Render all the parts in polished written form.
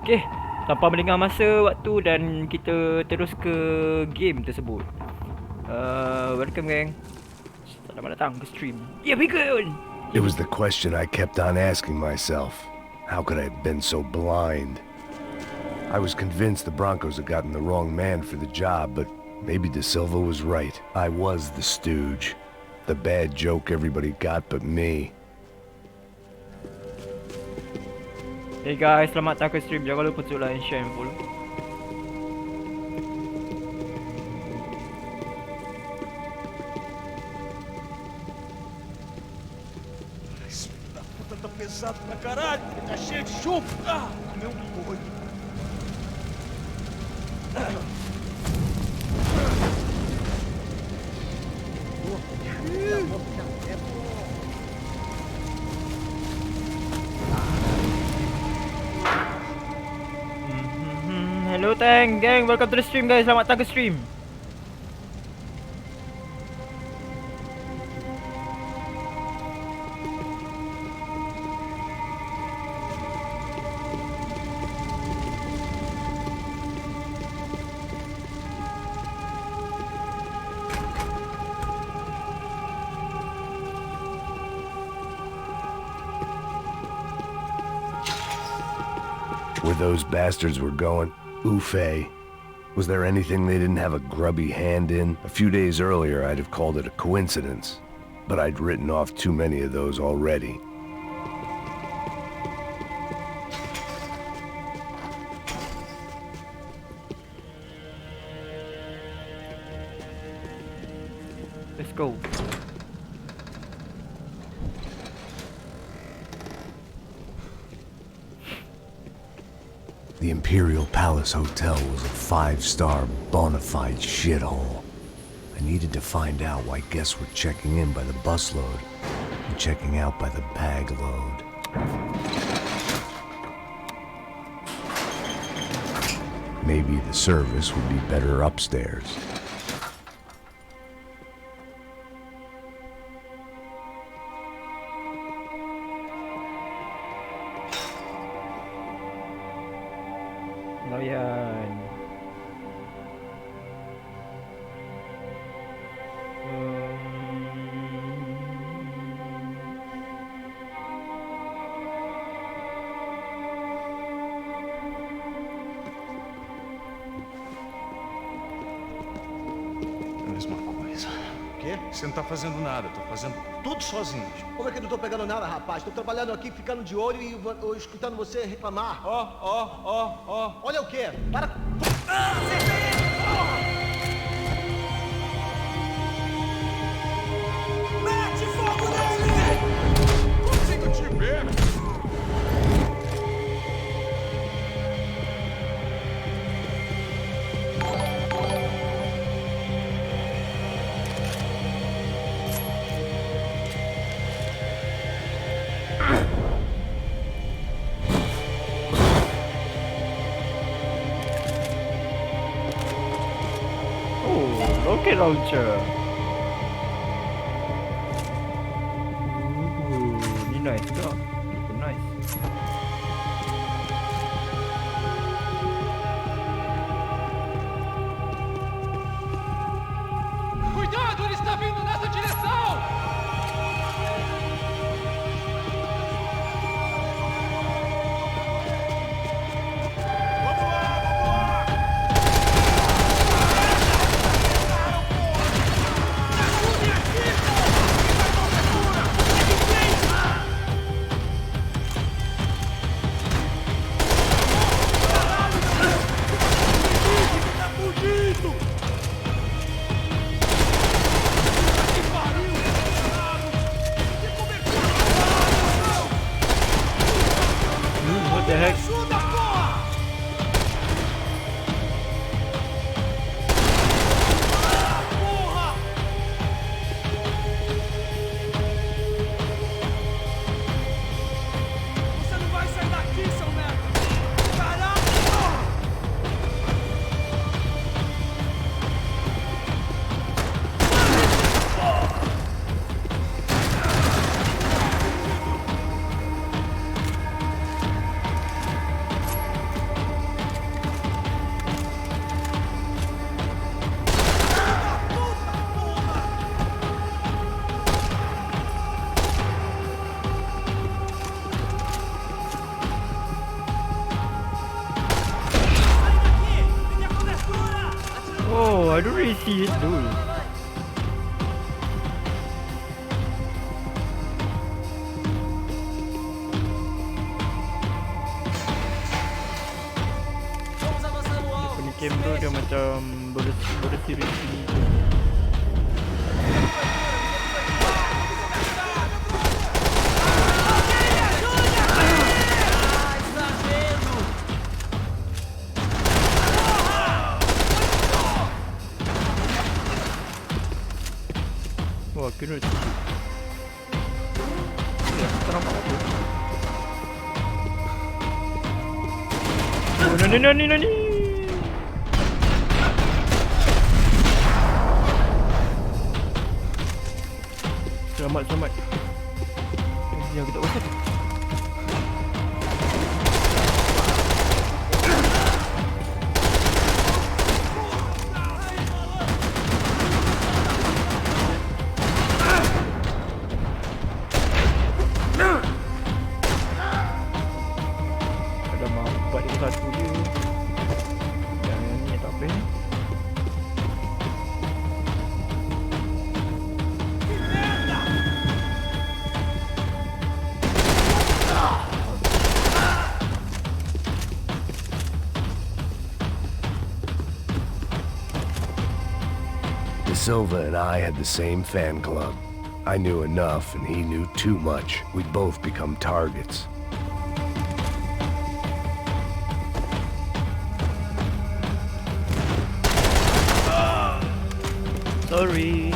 Okay, tanpa melengah masa waktu dan kita terus ke game tersebut. Welcome gang. Selamat datang ke stream. Here we go. It was the question I kept on asking myself. How could I have been so blind? I was convinced the Broncos had gotten the wrong man for the job, but maybe De Silva was right. I was the stooge. The bad joke everybody got but me. Hey guys, selamat datang ke stream. Jangan lupa untuk like, share and follow. Esse filho da puta tá pesado pra caralho. Tá cheio de chumbo. Ah, meu boi. Hello Tang gang, welcome to the stream guys. Selamat datang ke stream. Where those bastards were going, Ufe. Was there anything they didn't have a grubby hand in? A few days earlier, I'd have called it a coincidence, but I'd written off too many of those already. Let's go. The Imperial Palace Hotel was a 5-star bona fide shithole. I needed to find out why guests were checking in by the busload and checking out by the bag load. Maybe the service would be better upstairs. Layan. É a mesma coisa. O quê? Você não tá fazendo nada, tô fazendo tudo sozinho. Como é que eu não tô pegando nada, rapaz? Tô trabalhando aqui, ficando de olho e escutando você reclamar. Ó. Olha o quê? Para... Mete fogo nele! Consigo te ver! Oh, rocket launcher. Ni nice juga. Nice. Cuidado, ele está vindo nessa direção! Vamos lá! Ajude aqui, pô! itu. Punya kamera dia macam bersiri sini. Wah, kena tu. Ya, terang apa? Oh, nani. Selamat. Yang kita pasal. Ada mampat dia satu je. Yang ni tak apa. De Silva and I had the same fan club. I knew enough and he knew too much. We'd both become targets. Sorry.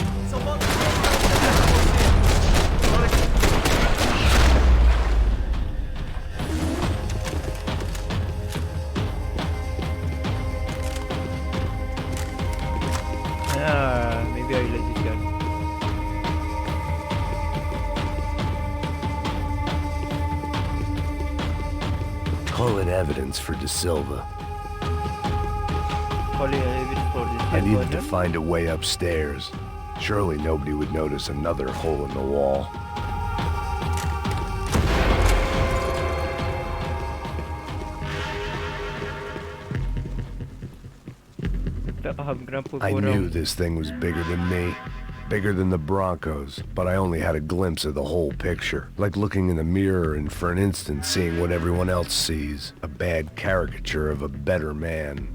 Maybe I like this gun. Call it evidence for De Silva. Probably evidence for this. I needed to find a way upstairs. Surely nobody would notice another hole in the wall. Tak faham kenapa I korang knew this thing was bigger than me, bigger than the Broncos, but I only had a glimpse of the whole picture. Like looking in the mirror and for an instant seeing what everyone else sees, a bad caricature of a better man.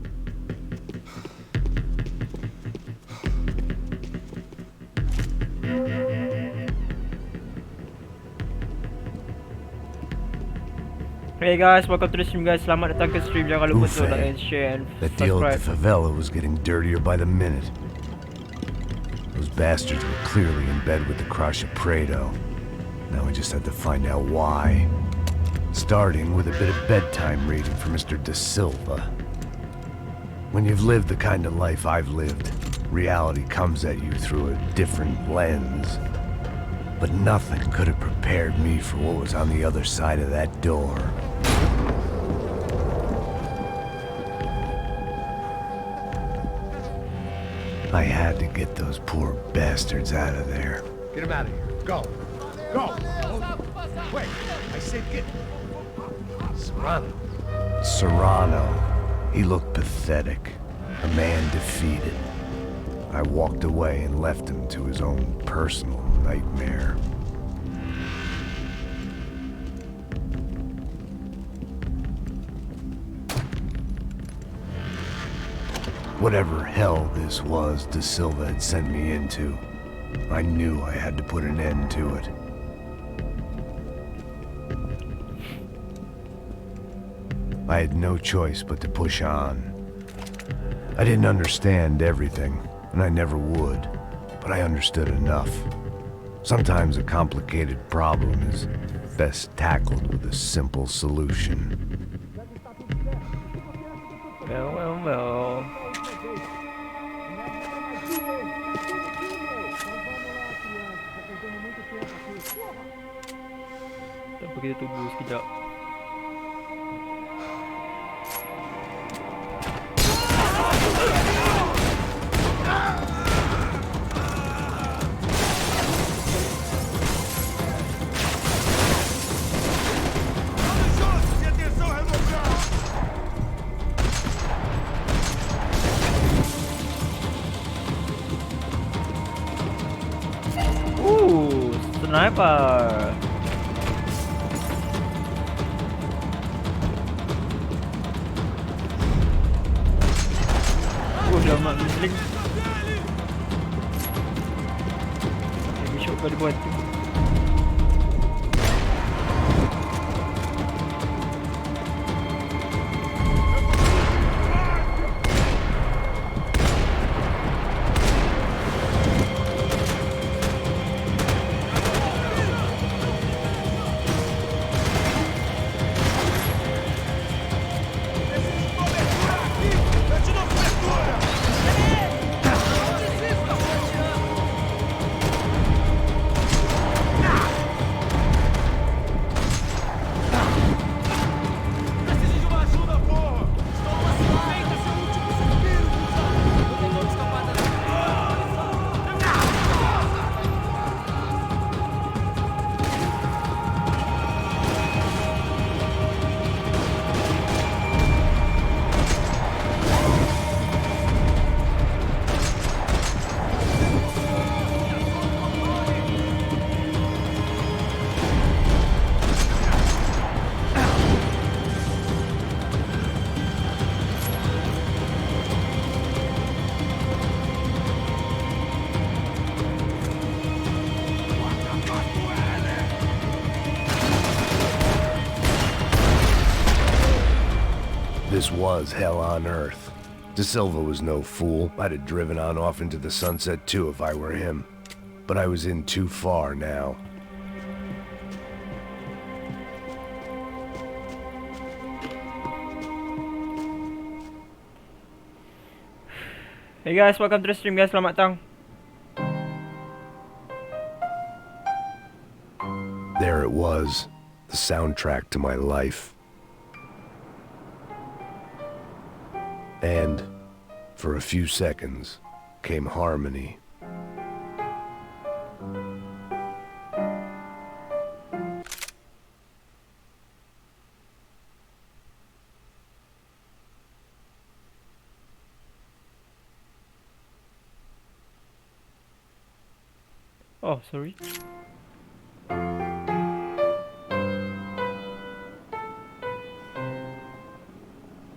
Hey guys, welcome to the stream guys. Selamat datang ke stream. Jangan lupa Ufe. untuk like and share and That deal at the subscribe. favela was getting dirtier by the minute. Those bastards were clearly in bed with the Crush of Prado. Now we just had to find out why. Starting with a bit of bedtime reading for Mr. De Silva. When you've lived the kind of life I've lived, reality comes at you through a different lens. But nothing could have prepared me for what was on the other side of that door. I had to get those poor bastards out of there. Get him out of here. Go. Go. Wait. I said get... Serrano. Serrano. He looked pathetic. A man defeated. I walked away and left him to his own personal nightmare. Whatever hell this was De Silva had sent me into, I knew I had to put an end to it. I had no choice but to push on. I didn't understand everything, and I never would, but I understood enough. Sometimes a complicated problem is best tackled with a simple solution. Well. Tak apa, kita tunggu sekejap. Sniper. Oh, selamat Muslim. Ini syok kau buat tu. This was hell on earth. De Silva was no fool. I'd have driven on off into the sunset too if I were him. But I was in too far now. Hey guys, welcome to the stream guys. Selamat datang. There it was, the soundtrack to my life. And, for a few seconds, came harmony. Oh, sorry.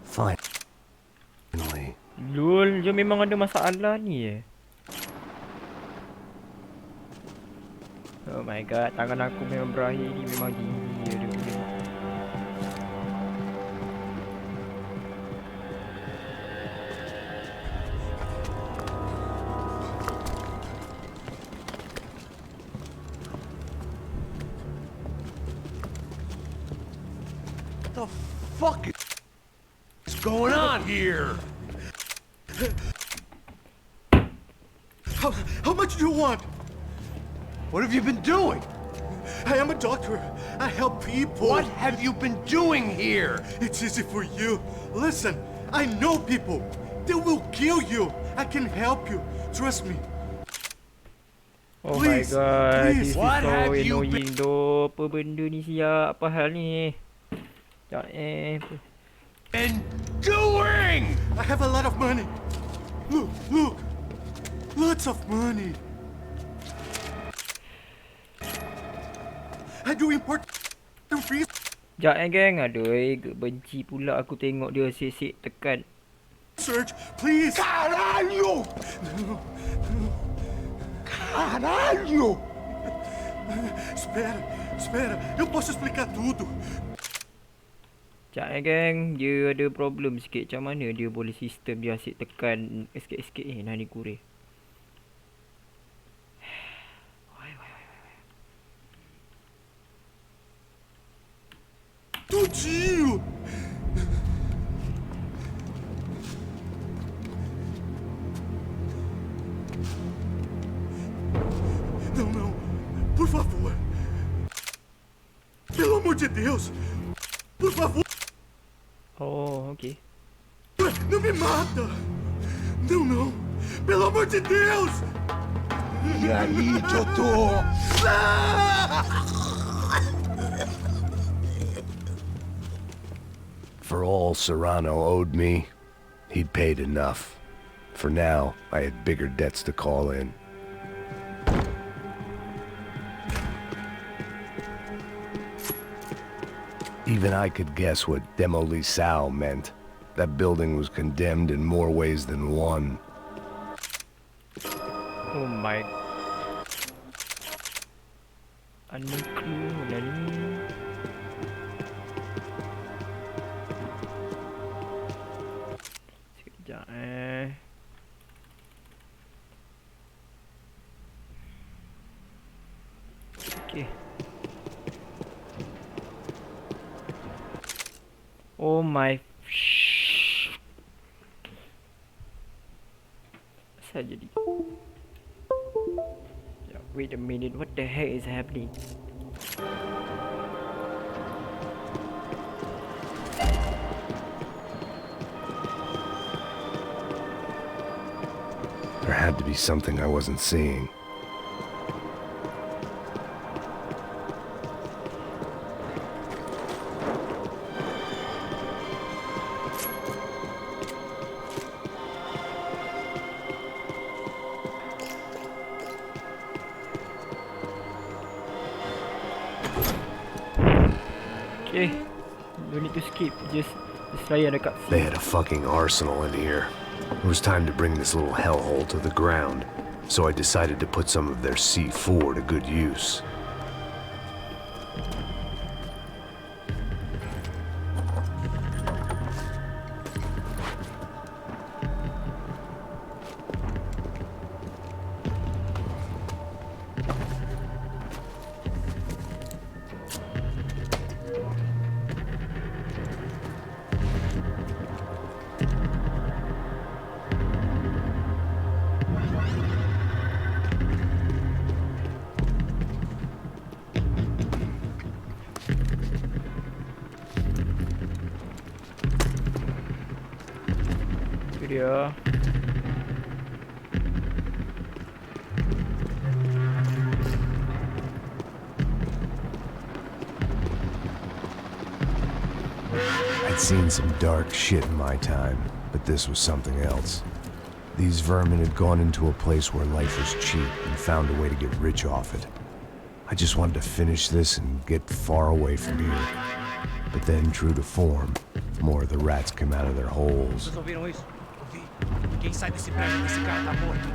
Finally. Lol, dia memang ada masalah ni. Oh my god, tangan aku memang berakhir ni memang gila dia punya. The fuck is going on here? How much do you want? What have you been doing? I am a doctor. I help people. What have you been doing here? It's easy for you. Listen, I know people. They will kill you. I can help you. Trust me. Oh Please, my god, please. this is What so have you annoying doh. Apa benda ni siap? Apa hal ni? Sekejap And doing? I have a lot of money. Look, look. Lots of money. I do import research. Sekejap geng. Aduh, benci pula aku tengok dia sik-sik tekan. Please. Caralho! Caralho! Espera, espera. Eu posso explicar tudo. Sekejap geng. Dia ada problem sikit. Macam mana dia boleh sistem dia asyik tekan sikit-sikit ni. Nah ni kureh. Tudinho. Não, não. Por favor. Pelo amor de Deus. Por favor. Oh, okay. Não me mata. Não, não. Pelo amor de Deus. E aí, Totô? For all Serrano owed me, he'd paid enough. For now, I had bigger debts to call in. Even I could guess what demolisal meant. That building was condemned in more ways than one. Oh my. Ani clue nani? Sekejap Okay. Oh my. Asal jadi? Yeah, wait a minute. What the heck is happening? There had to be something I wasn't seeing. Okay. No need to skip. Just layan dekat They sini. had a fucking arsenal in here. It was time to bring this little hellhole to the ground, so I decided to put some of their C4 to good use. Itu dia. I'd seen some dark shit in my time, but this was something else. These vermin had gone into a place where life was cheap and found a way to get rich off it. I just wanted to finish this and get far away from here. But then, true to form, more of the rats came out of their holes. Vocês ouviram isso? Ouvi. Quem sai desse prédio desse cara tá morto.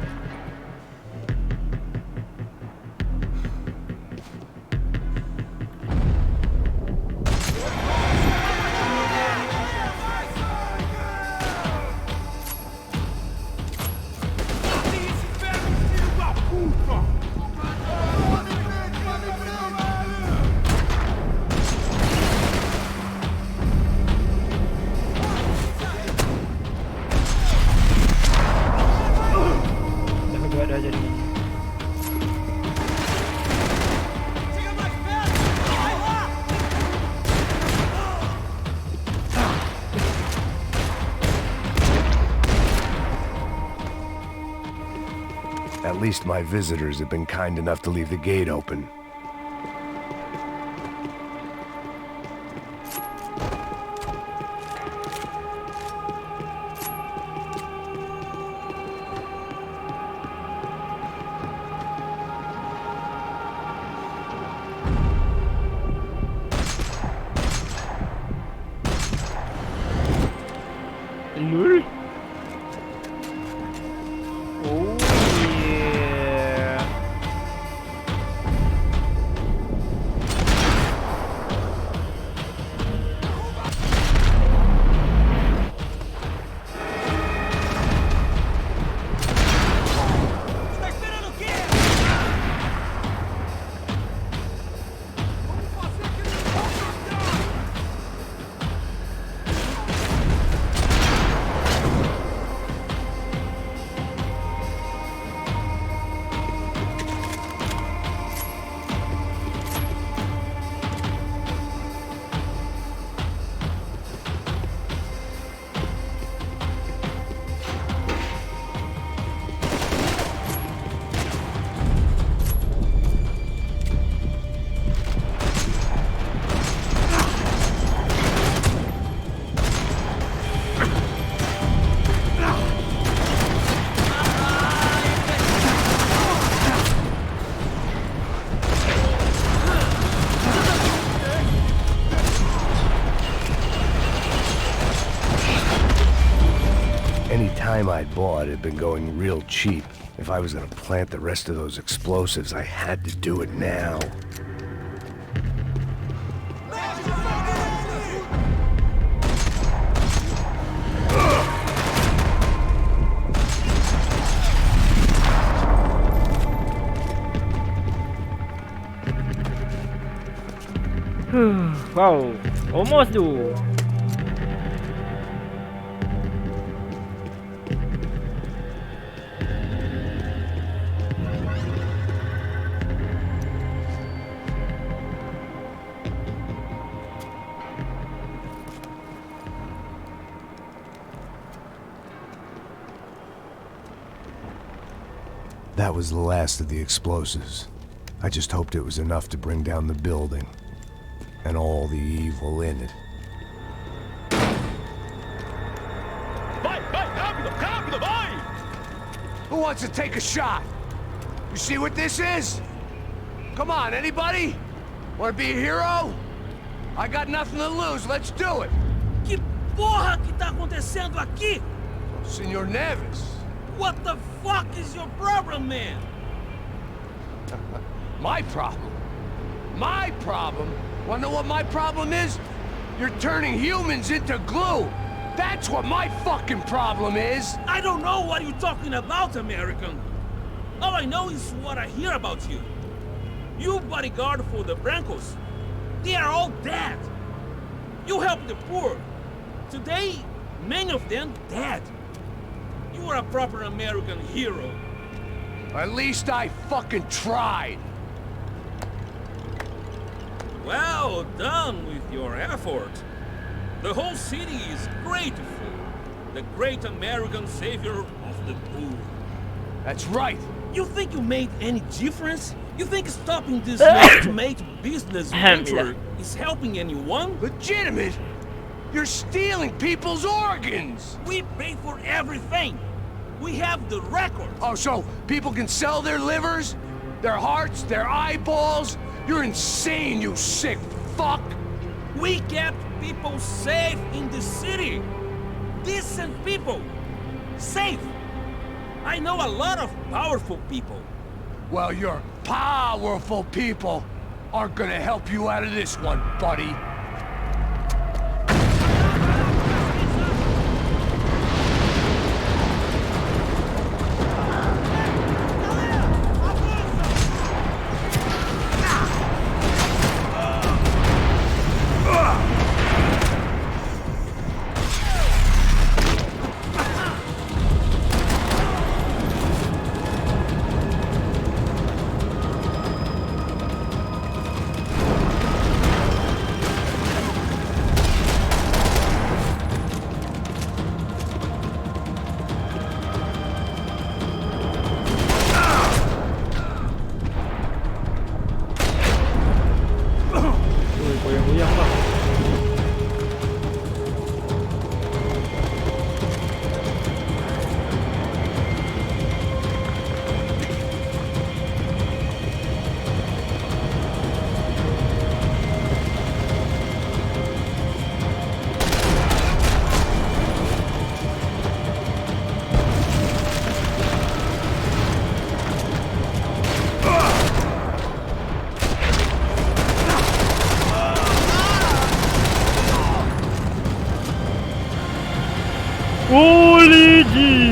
Dah jadi. At least my visitors have been kind enough to leave the gate open. Lul. Oh yeah. time I'd bought had been going real cheap. If I was gonna plant the rest of those explosives, I had to do it now. Wow, almost though. That was the last of the explosives. I just hoped it was enough to bring down the building. And all the evil in it. Who wants to take a shot? You see what this is? Come on, anybody? Want to be a hero? I got nothing to lose, let's do it! Que porra que tá acontecendo aqui? Senor Neves. What the fuck is your problem, man? My problem? My problem? Wanna know what my problem is? You're turning humans into glue! That's what my fucking problem is! I don't know what you're talking about, American. All I know is what I hear about you. You bodyguard for the Brancos. They are all dead. You help the poor. Today, many of them dead. You are a proper American hero. At least I fucking tried! Well done with your effort. The whole city is grateful. The great American savior of the poor. That's right! You think you made any difference? You think stopping this legitimate business venture is helping anyone? Legitimate? You're stealing people's organs! We pay for everything. We have the records. Oh, so people can sell their livers? Their hearts? Their eyeballs? You're insane, you sick fuck! We kept people safe in the city. Decent people. Safe. I know a lot of powerful people. Well, your powerful people aren't gonna help you out of this one, buddy. Holy G!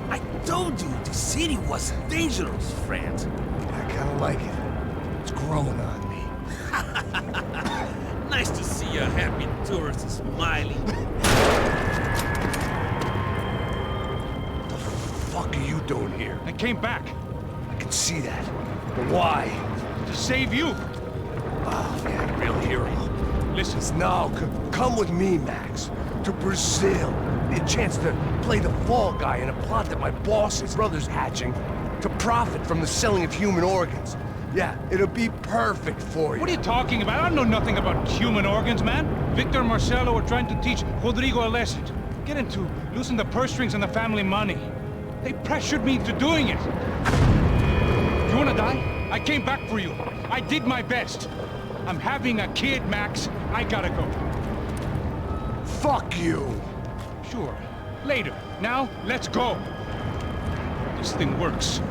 I told you the city was dangerous, friend. I kinda like it. It's growing on me. Nice to see a happy tourist smiling. What the fuck are you doing here? I came back I can see that. But why? to save you. Oh, man, real hero. Listen, No, come with me, Max. To Brazil. Be a chance to play the fall guy in a plot that my boss's brother's hatching to profit from the selling of human organs. Yeah, it'll be perfect for you. What are you talking about? I know nothing about human organs, man. Victor and Marcelo were trying to teach Rodrigo a lesson. Get into losing the purse strings and the family money. They pressured me into doing it. You wanna die? I came back for you. I did my best. I'm having a kid, Max. I gotta go. Fuck you! Sure. Later. Now, let's go. This thing works.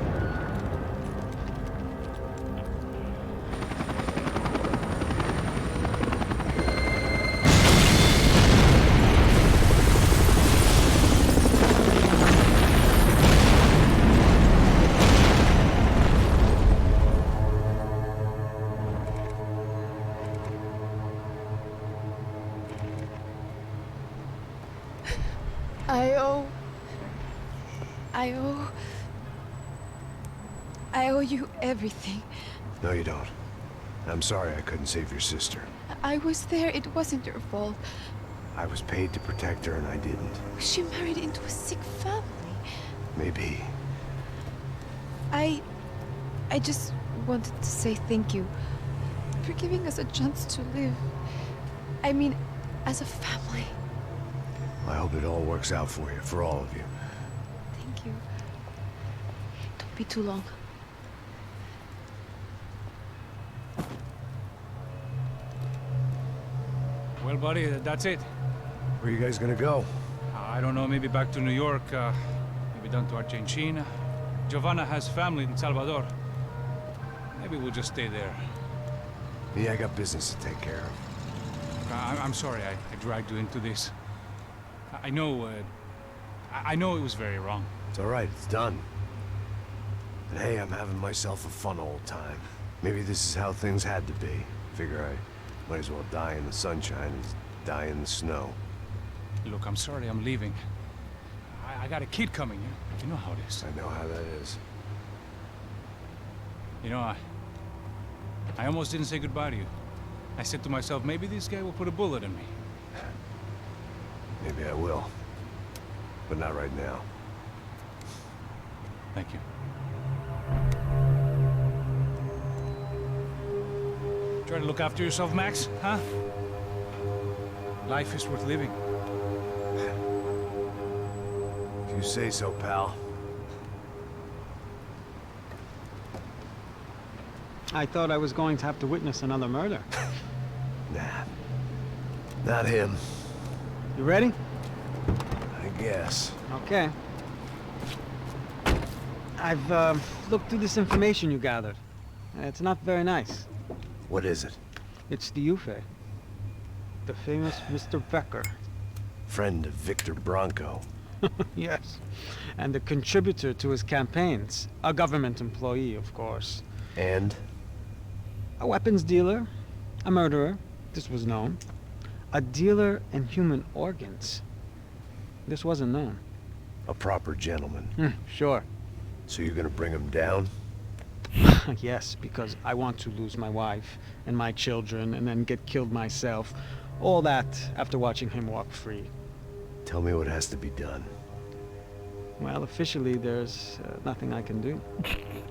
I owe you everything. No, you don't. I'm sorry I couldn't save your sister. I was there. It wasn't your fault. I was paid to protect her and I didn't. She married into a sick family. Maybe. I just wanted to say thank you for giving us a chance to live. I mean, as a family. I hope it all works out for you, for all of you. Thank you. Don't be too long. Well, buddy, that's it. Where are you guys gonna go? I don't know, maybe back to New York, maybe down to Argentina. Giovanna has family in Salvador. Maybe we'll just stay there. Me, I got business to take care of. I'm sorry I dragged you into this. I know it was very wrong. It's all right, it's done. But hey, I'm having myself a fun old time. Maybe this is how things had to be. Figure I might as well die in the sunshine as die in the snow. Look, I'm sorry I'm leaving. I got a kid coming. You know how it is. I know how that is. You know, I almost didn't say goodbye to you. I said to myself, maybe this guy will put a bullet in me. Maybe I will. But not right now. Thank you. Try to look after yourself, Max, huh? Life is worth living. If you say so, pal. I thought I was going to have to witness another murder. Nah. Not him. You ready? I guess. Okay. I've looked through this information you gathered. It's not very nice. What is it? It's the Ufe. The famous Mr. Becker. Friend of Victor Bronco. Yes. And a contributor to his campaigns. A government employee, of course. And? A weapons dealer. A murderer. This was known. A dealer in human organs. This wasn't known. A proper gentleman. Sure. So you're gonna bring him down? Yes, because I want to lose my wife and my children and then get killed myself. All that after watching him walk free. Tell me what has to be done. Well, officially, there's nothing I can do.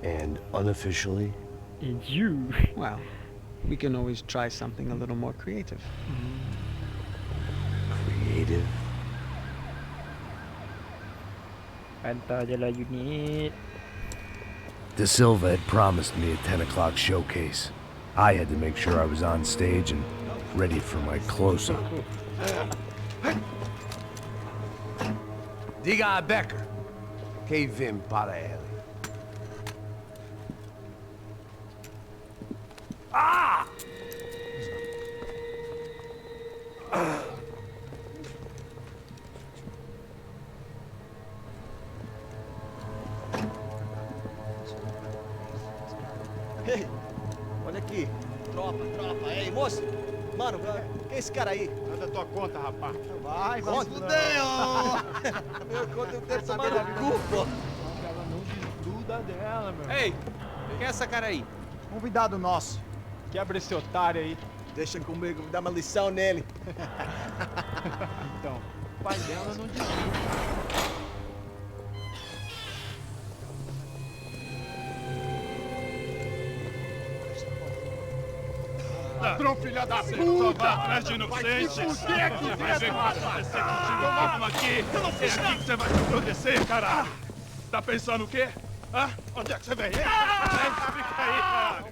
And unofficially? It's you. Well, we can always try something a little more creative. Creative? Hantar je lah unit. De Silva had promised me a 10 o'clock showcase. I had to make sure I was on stage and ready for my close-up. Diga a Becker. Que vim para ele. Ah! Ei, olha aqui. Tropa. Ei, moço. Mano, quem é esse cara aí? Nada tua conta, rapaz. Vai se fuder, ó. Meu conta eu quero tomar no cu, pô. Ela não desgruda dela, meu. Ei, quem é essa cara aí? Convidado nosso. Quebra esse otário aí. Deixa comigo, dá uma lição nele. Então, o pai dela não desgruda. Ladrão, filha da puta! Vai atrás de inocentes! Vai ver o que vai acontecer contigo! Vamos aqui! É aqui que você vai se acontecer, caralho! Tá pensando o quê? Hã? Onde é que você vem? Fica aí, caralho!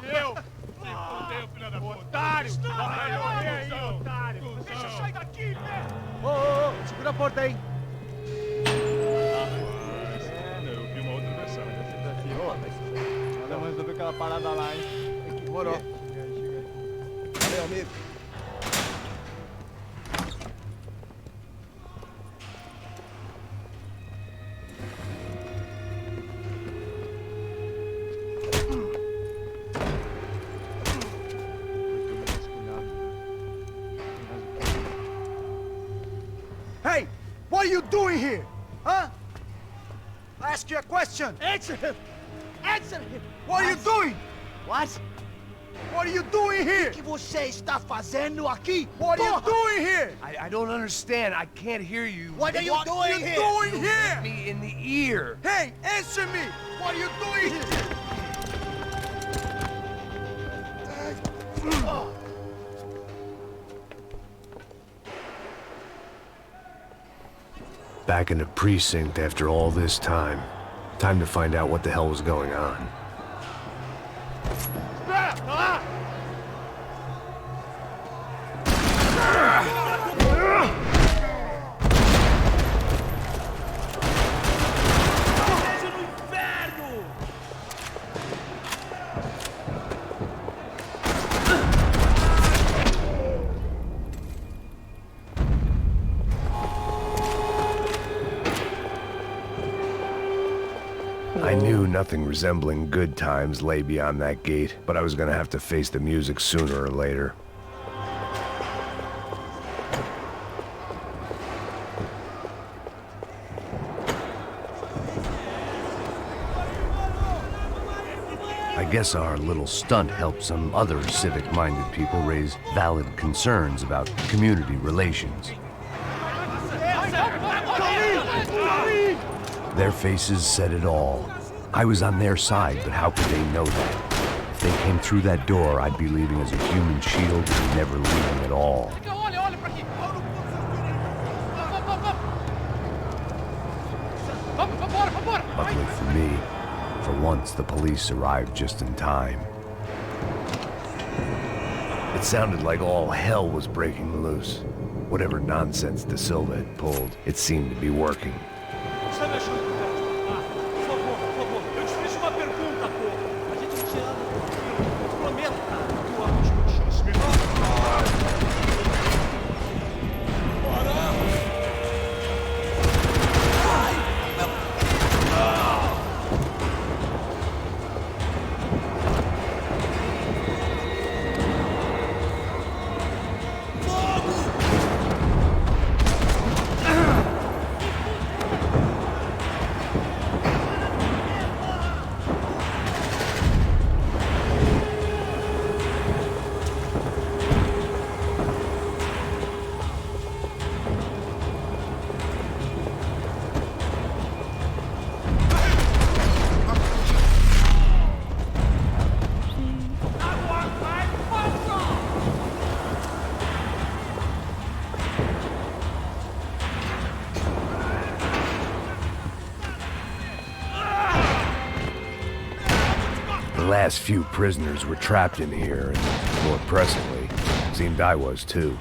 Eu? Se fudeu, filha da puta! Otário! Vai morrer aí, otário! Deixa eu sair daqui, velho! Ô, segura a porta aí. Eu vi uma outra versão. Olha, mas resolveu aquela parada lá, hein? Demorou. Valeu, amigo. Hey! What are you doing here? Huh? I ask you a question. Answer him! Answer him! What are you doing? What? What are you doing here? O que você está fazendo aqui? What are you Porra! doing here? I don't understand. I can't hear you. What are you doing here? Doing here? Me in the ear. Hey, answer me! What are you doing here? Back in the precinct after all this time. Time to find out what the hell was going on. Veja no inferno! I knew nothing resembling good times lay beyond that gate, but I was gonna have to face the music sooner or later. I guess our little stunt helped some other civic-minded people raise valid concerns about community relations. Their faces said it all. I was on their side, but how could they know that? If they came through that door, I'd be leaving as a human shield and never leaving at all. Luckily for me, for once the police arrived just in time. It sounded like all hell was breaking loose. Whatever nonsense De Silva had pulled, it seemed to be working. Você me ajuda, cara. Por favor. Eu te fiz uma pergunta, pô. A gente te ama. Eu prometo, cara. Tu ama os coxins. The last few prisoners were trapped in here, and more pressingly, seemed I was too.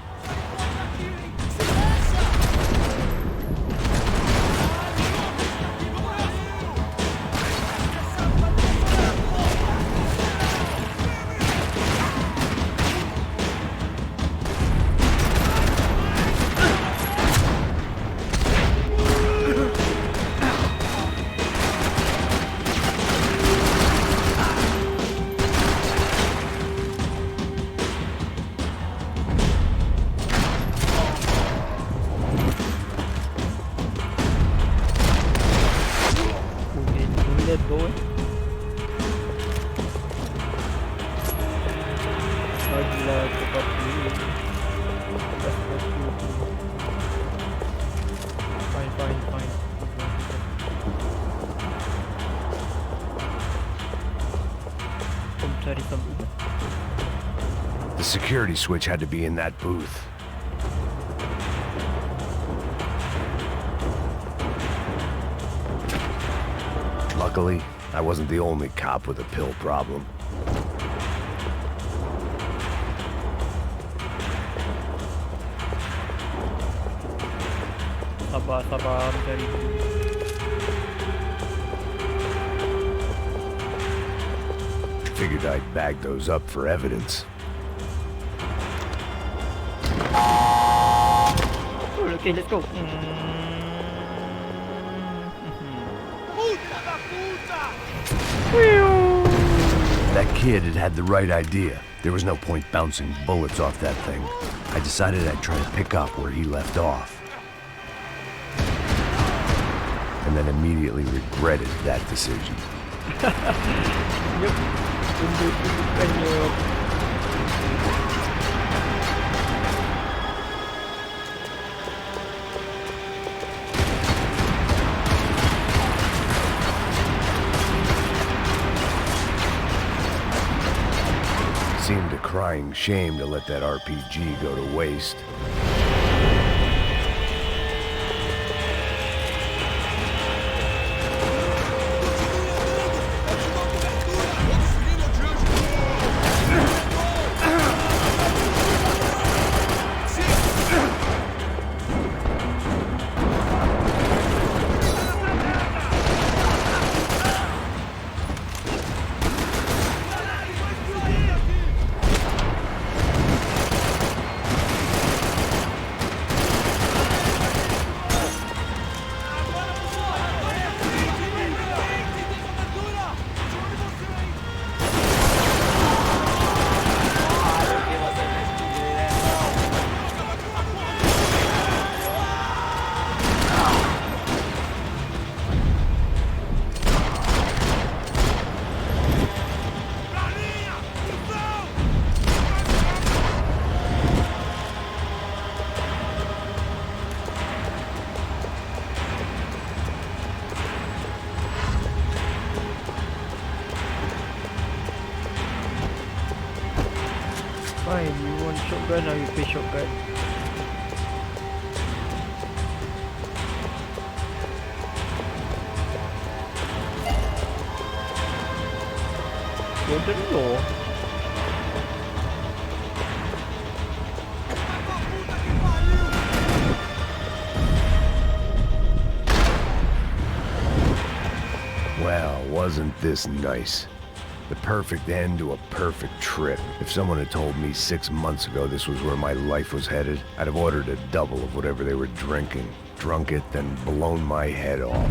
security switch had to be in that booth. Luckily, I wasn't the only cop with a pill problem. Sabar mencari. Figured I'd bag those up for evidence. Okay, let's go. That kid had the right idea. There was no point bouncing bullets off that thing. I decided I'd try to pick up where he left off. And then immediately regretted that decision. Seemed a crying shame to let that RPG go to waste. Fine, you want shotgun or you play shotgun? You're the law. Well, wasn't this nice? The perfect end to a perfect trip. If someone had told me 6 months ago this was where my life was headed, I'd have ordered a double of whatever they were drinking, drunk it, then blown my head off.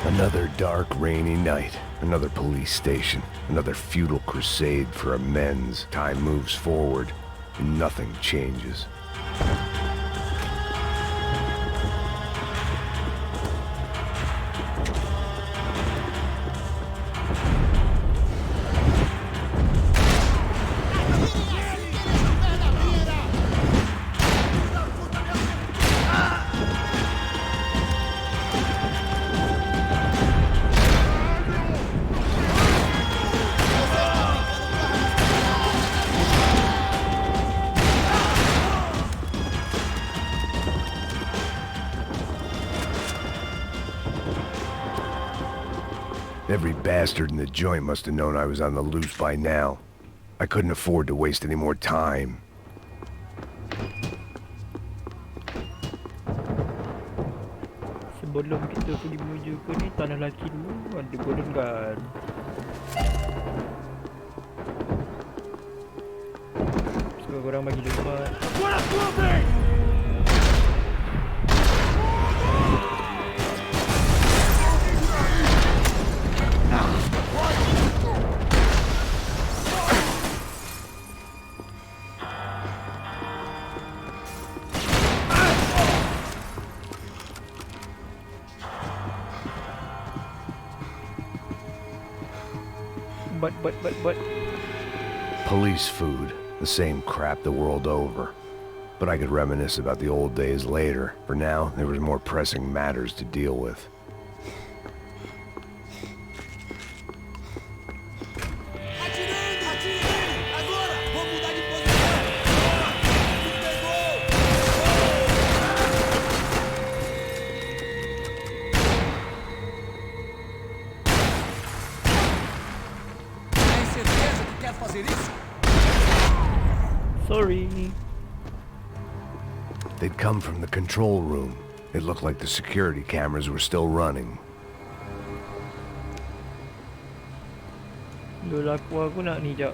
Another dark, rainy night. Another police station. Another futile crusade for amends. Time moves forward, and nothing changes. Every bastard in the joint must have known I was on the loose by now. I couldn't afford to waste any more time. Sebelum kita pergi menuju ke ni tanah laki dulu ada golden gun. So korang bagi lepas. But Police food, the same crap the world over. but I could reminisce about the old days later. For now, there was more pressing matters to deal with. Sorry. They'd come from the control room. It looked like the security cameras were still running. Dulu aku nak ni jap.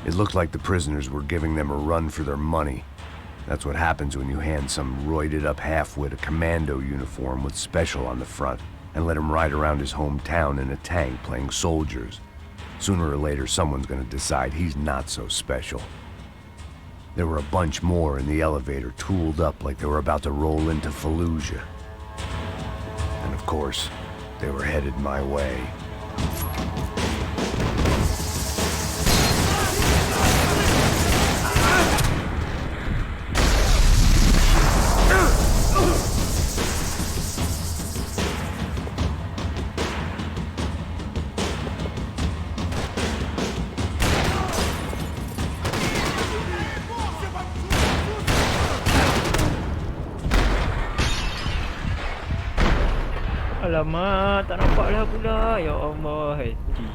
It looked like the prisoners were giving them a run for their money. That's what happens when you hand some roided-up half-wit a commando uniform with special on the front and let him ride around his hometown in a tank playing soldiers. Sooner or later, someone's gonna decide he's not so special. There were a bunch more in the elevator, tooled up like they were about to roll into Fallujah. And of course, they were headed my way. Alamak, tak nampak lah pula. Ya Allah, GG.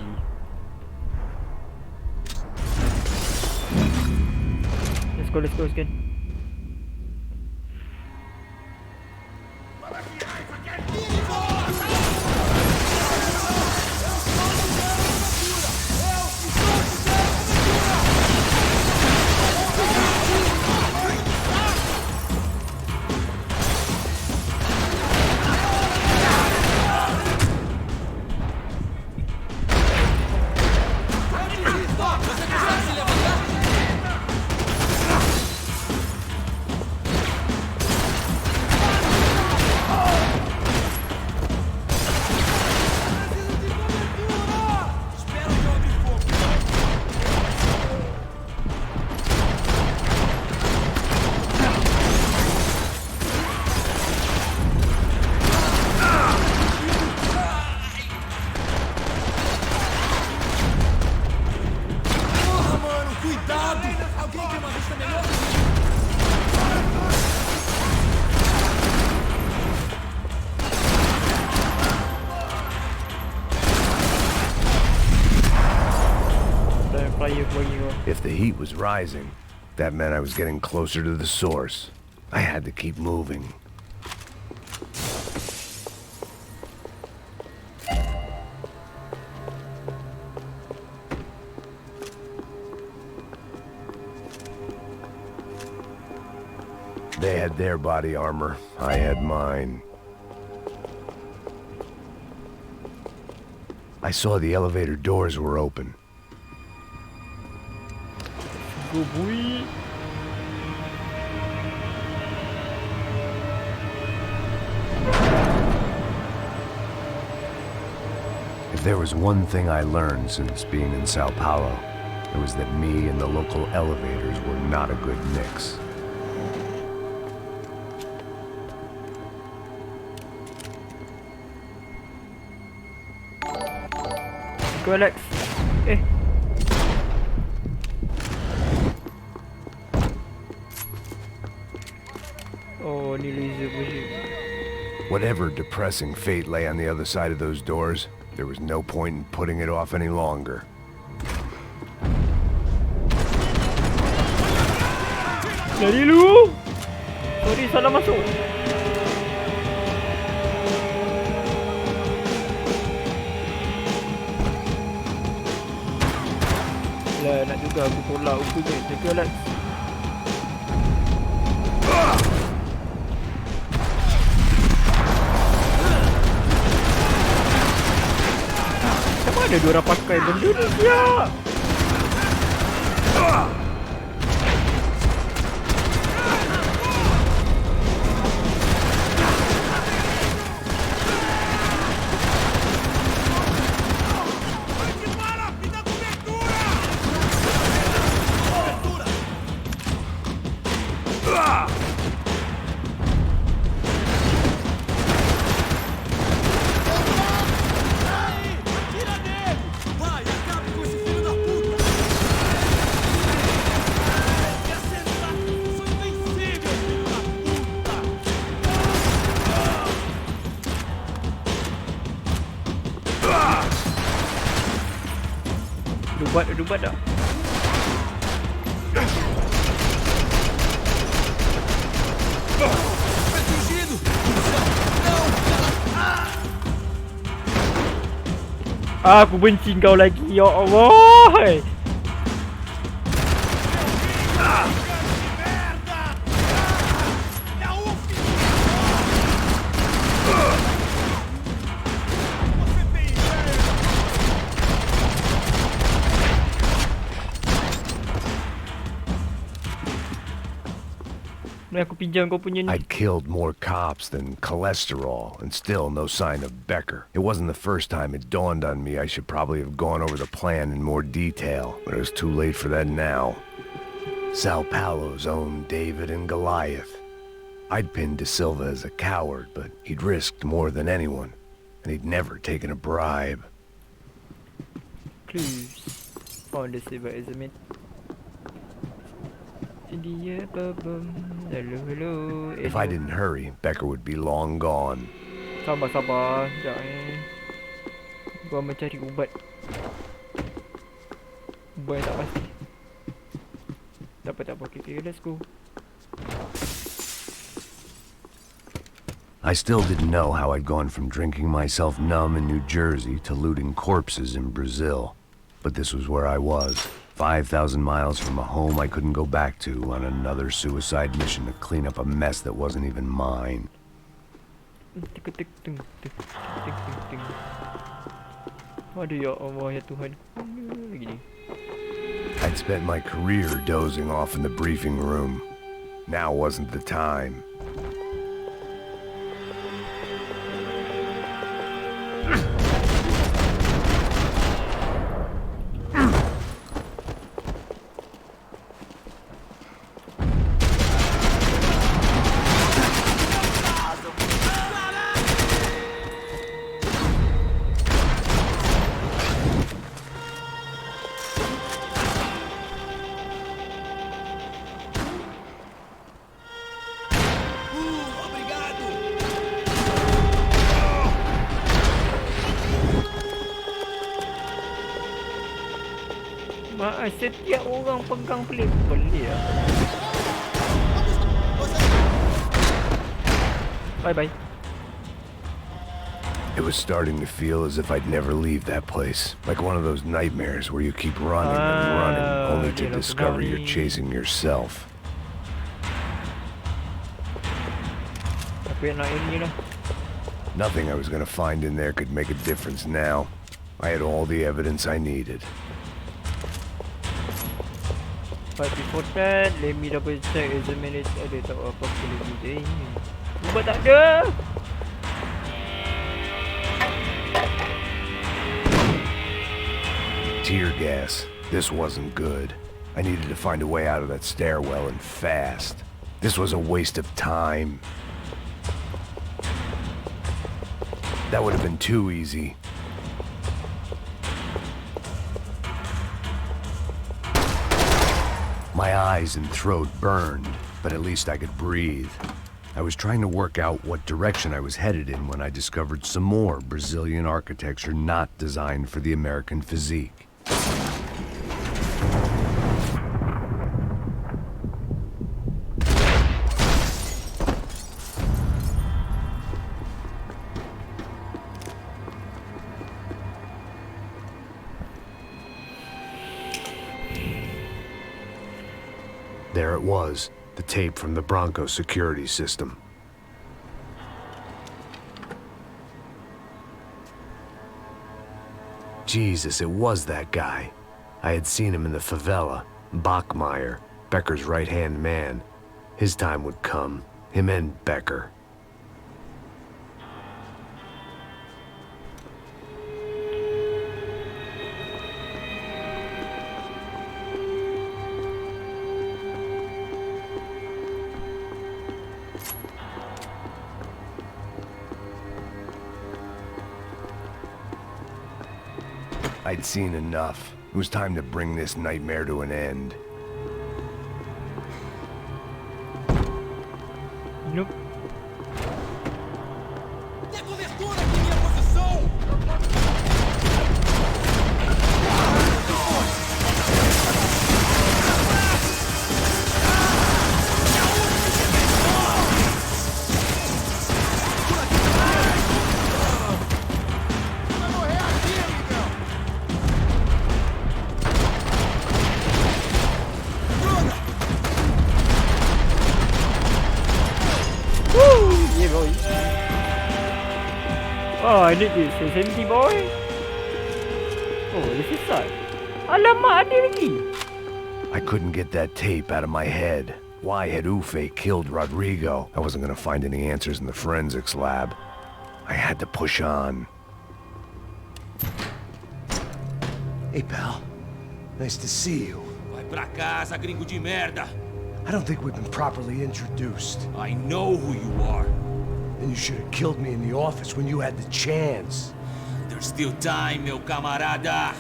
Let's go again. If the heat was rising, that meant I was getting closer to the source. I had to keep moving. They had their body armor. I had mine. I saw the elevator doors were open. Go boy. If there was one thing I learned since being in Sao Paulo, it was that me and the local elevators were not a good mix. Go Alex. Oh, ni laser push. Whatever depressing fate lay on the other side of those doors, there was no point in putting it off any longer. Lari lu. Sorry, salah masuk. Lah, nak juga aku tolak rupanya. Jaga Alex. Macam mana diorang pakai benda ni siap? Buat ada ubat tak? Aku benci kau lagi, ya Allah. Aku pinjam kau punya ni. I'd killed more cops than cholesterol, and still no sign of Becker. It wasn't the first time it dawned on me I should probably have gone over the plan in more detail, but it was too late for that now. Sao Paulo's own David and Goliath. I'd pinned De Silva as a coward, but he'd risked more than anyone, and he'd never taken a bribe. Clues. Found De Silva as a mate. Hello. If I didn't hurry, Becker would be long gone. Sabar. Sekejap Gua mencari ubat. Ubat tak pasti. Tak apa. Okay, let's go. I still didn't know how I'd gone from drinking myself numb in New Jersey to looting corpses in Brazil. But this was where I was. 5,000 miles from a home I couldn't go back to on another suicide mission to clean up a mess that wasn't even mine. Aduh ya Allah ya Tuhan. Lagi ni. I'd spent my career dozing off in the briefing room. Now wasn't the time. Setiap orang pegang pelik ya. Bye. It was starting to feel as if I'd never leave that place. Like one of those nightmares where you keep running and running, only to discover you're chasing yourself. Tapi nak ini lah. Nothing I was gonna find in there could make a difference now. I had all the evidence I needed. But before that, let me double check examine it. Ada tak apa-apa lagi ni. Ubat tak ada. Tear gas. This wasn't good. I needed to find a way out of that stairwell and fast. This was a waste of time. That would have been too easy. My eyes and throat burned, but at least I could breathe. I was trying to work out what direction I was headed in when I discovered some more Brazilian architecture not designed for the American physique. There it was, the tape from the Bronco security system. Jesus, it was that guy. I had seen him in the favela, Bachmeyer, Becker's right-hand man. His time would come, him and Becker. I'd seen enough. It was time to bring this nightmare to an end. Nope. boy. Oh, I need this SMG boy. Oh, this is sad. Alamak, ada lagi. I couldn't get that tape out of my head. Why had Ufe killed Rodrigo? I wasn't gonna find any answers in the forensics lab. I had to push on. Hey, pal. Nice to see you. Vai pra casa, gringo de merda. I don't think we've been properly introduced. I know who you are. And you should have killed me in the office when you had the chance. There's still time, meu camarada.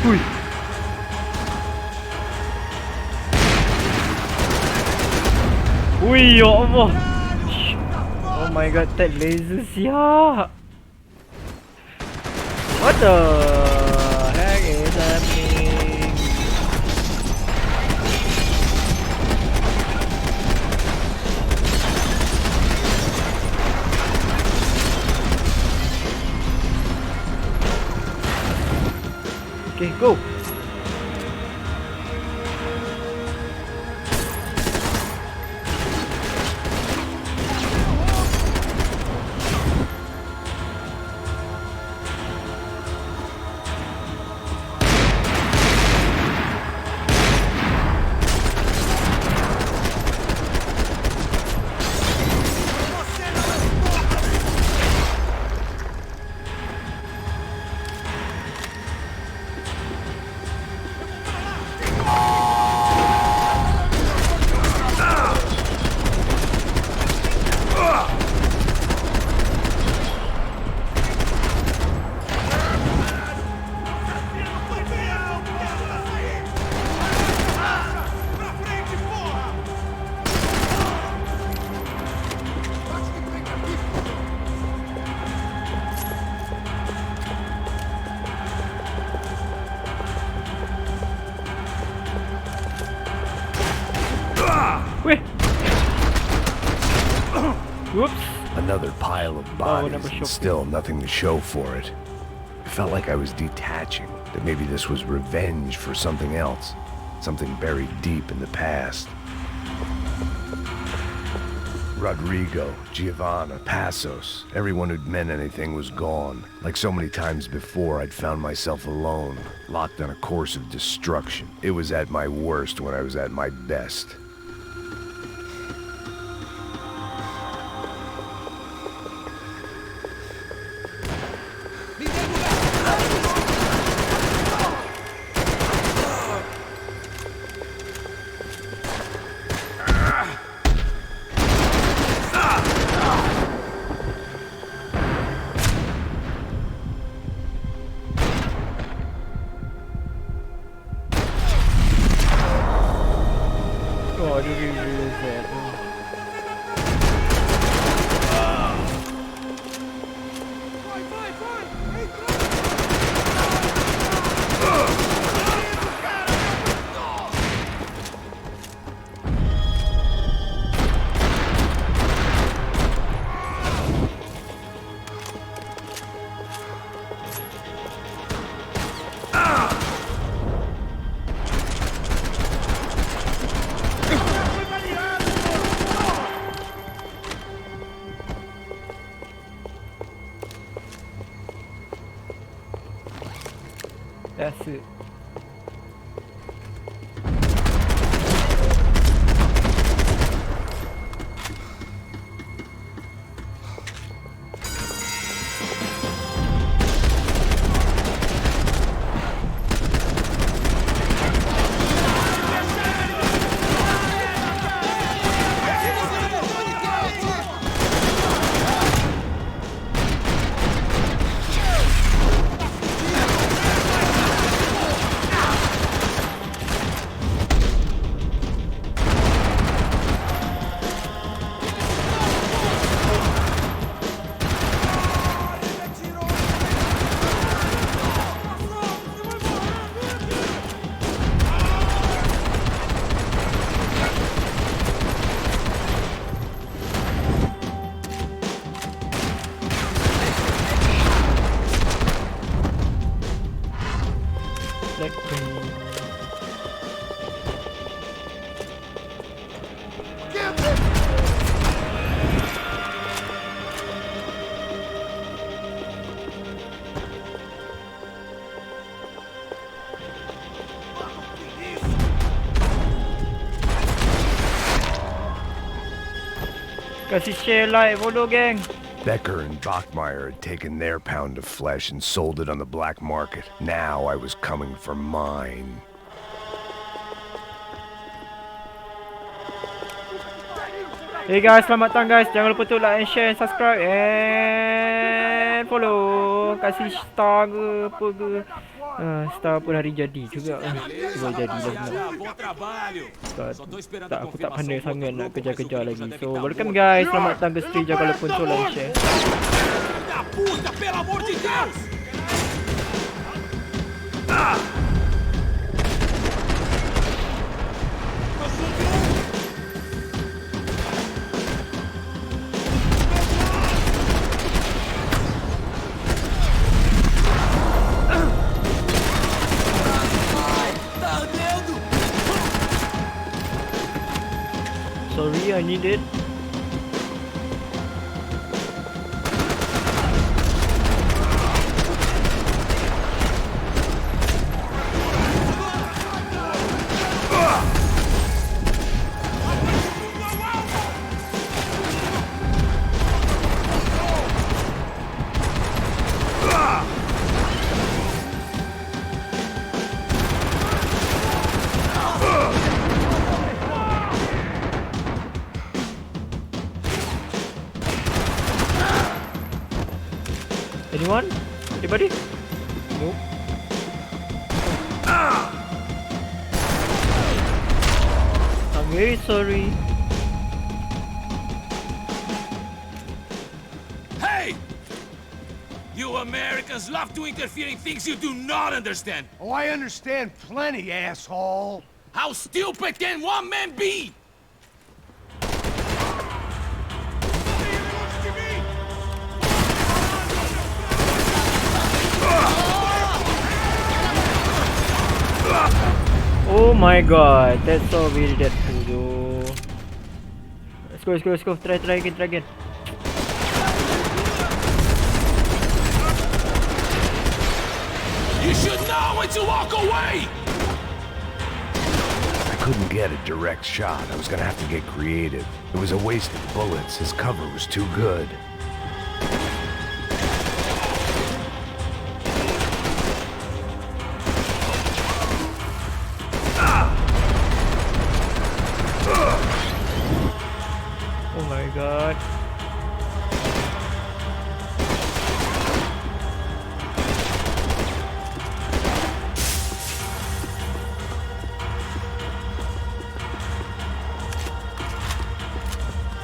Ui. Ui, ya Allah. Oh my god, that laser siap. What the heck is happening? Okay, go. Wait. Whoops. Another pile of bodies, and still nothing to show for it. It felt like I was detaching, that maybe this was revenge for something else, something buried deep in the past. Rodrigo, Giovanna, Passos, everyone who'd meant anything was gone. Like so many times before, I'd found myself alone, locked on a course of destruction. It was at my worst when I was at my best. Oh, this is really sad. That's it. Kasih share, like, follow geng. Becker and Bachmeyer had taken their pound of flesh and sold it on the black market. Now I was coming for mine. Hey guys, selamat datang guys. Jangan lupa tu like and share and subscribe and follow. Kasih star ke apa ke. Star pun hari jadi juga. Boleh jadi lah sebenarnya. Tak, aku tak pandai sangat nak kejar-kejar lagi. So welcome guys, selamat datang ke stream. Jangan lupa tu like and share. Puta, pelo amor de Deus! Sorry, I need it. Anyone? Anybody? Nope. I'm very sorry. Hey! You Americans love to interfere in things you do not understand. Oh, I understand plenty, asshole. How stupid can one man be? Oh my god, that's so very deadpool though. Let's go. Try again. You should know when to walk away! I couldn't get a direct shot. I was gonna have to get creative. It was a waste of bullets. His cover was too good. Oh my god.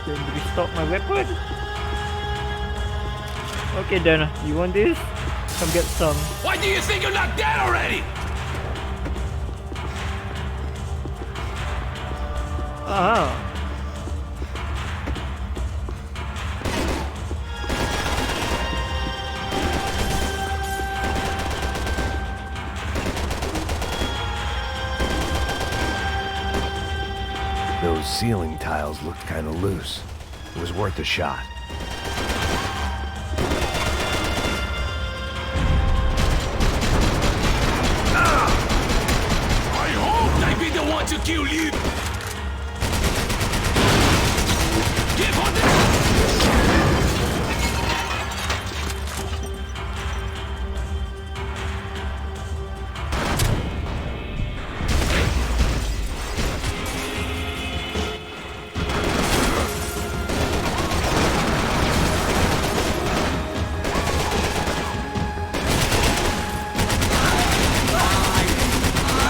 Can we stop my weapon? Okay then, you want this? Come get some. Why do you think you're not dead already? Ah. Those ceiling tiles looked kind of loose. It was worth a shot. I hoped I'd be the one to kill you! Give on this!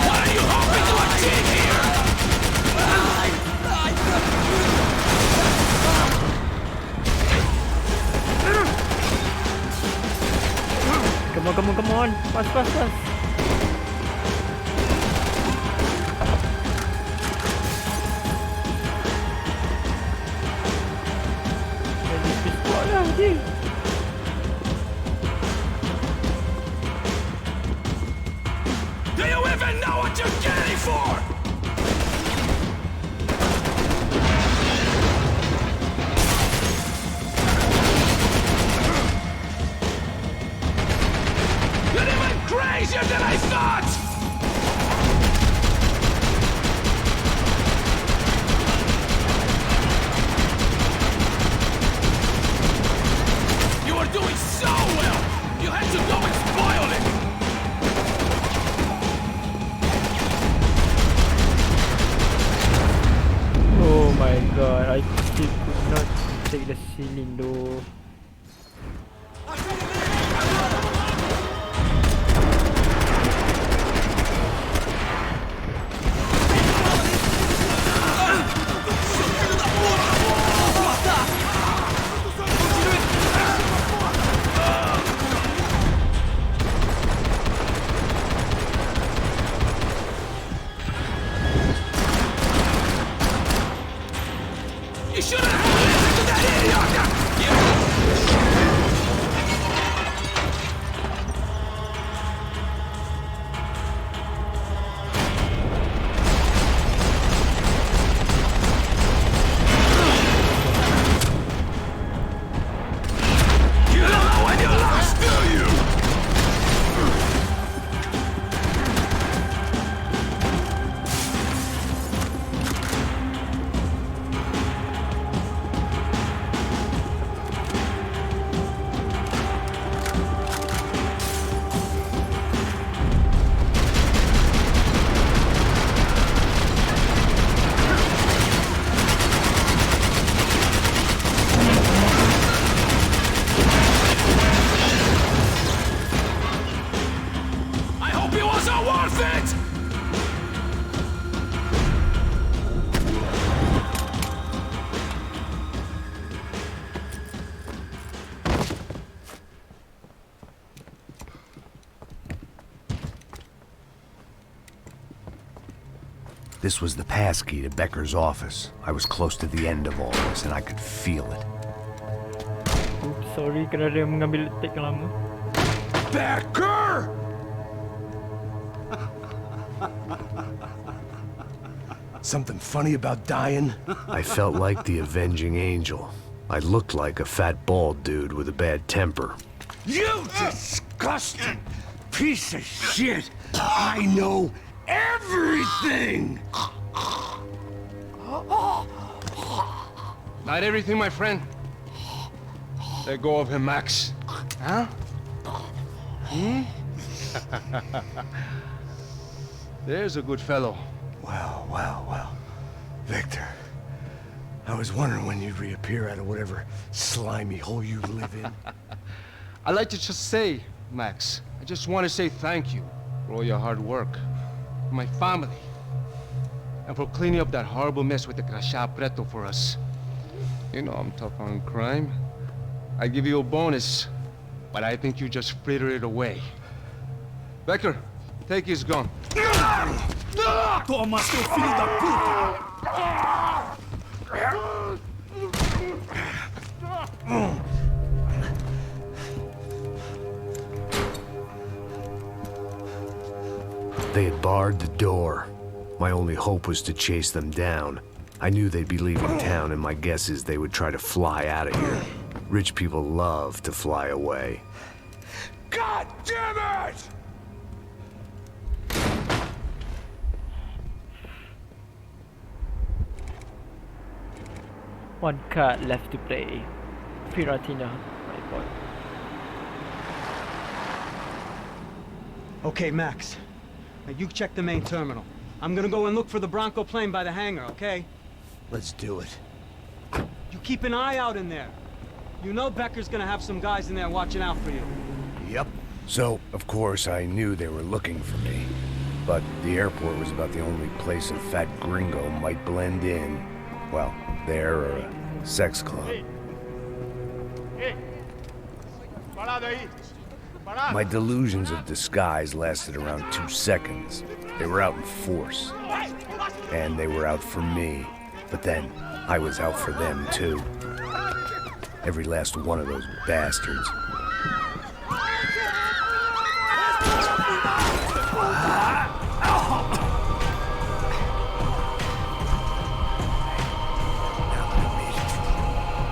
What are you hoping to achieve here? Come on. Fast. Jadi pistol lah je. Do you even know what you're getting for? You're even crazier than I thought! You had to go and spoil it! Oh my god, I still could not take the ceiling though. You shouldn't have listened to that idiot! You don't know when you lost, do you? I hope it wasn't worth it! This was the passkey to Becker's office. I was close to the end of all this, and I could feel it. Oops, sorry kerana dia mengambil take yang lama. Becker! Something funny about dying? I felt like the avenging angel. I looked like a fat bald dude with a bad temper. You disgusting piece of shit! I know everything! Not everything, my friend. Let go of him, Max. Huh? There's a good fellow. Well, well, well. Victor, I was wondering when you'd reappear out of whatever slimy hole you live in. I'd like to just say, Max, I just want to say thank you for all your hard work, for my family, and for cleaning up that horrible mess with the Crachá Preto for us. You know I'm tough on crime. I give you a bonus, but I think you just frittered it away. Becker, take his gun. Toma, seu filho da puta! They had barred the door. My only hope was to chase them down. I knew they'd be leaving town, and my guess is they would try to fly out of here. Rich people love to fly away. God damn it! One card left to play. Piratina, my boy. Okay, Max. Now you check the main terminal. I'm gonna go and look for the Bronco plane by the hangar, okay? Let's do it. You keep an eye out in there. You know Becker's gonna have some guys in there watching out for you. Yep. So, of course, I knew they were looking for me. But the airport was about the only place a fat gringo might blend in. Well, there or a sex club. My delusions of disguise lasted around 2 seconds. They were out in force. And they were out for me. But then, I was out for them too. Every last one of those bastards.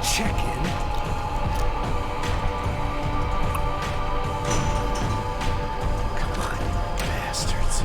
Check in. Come on, bastards.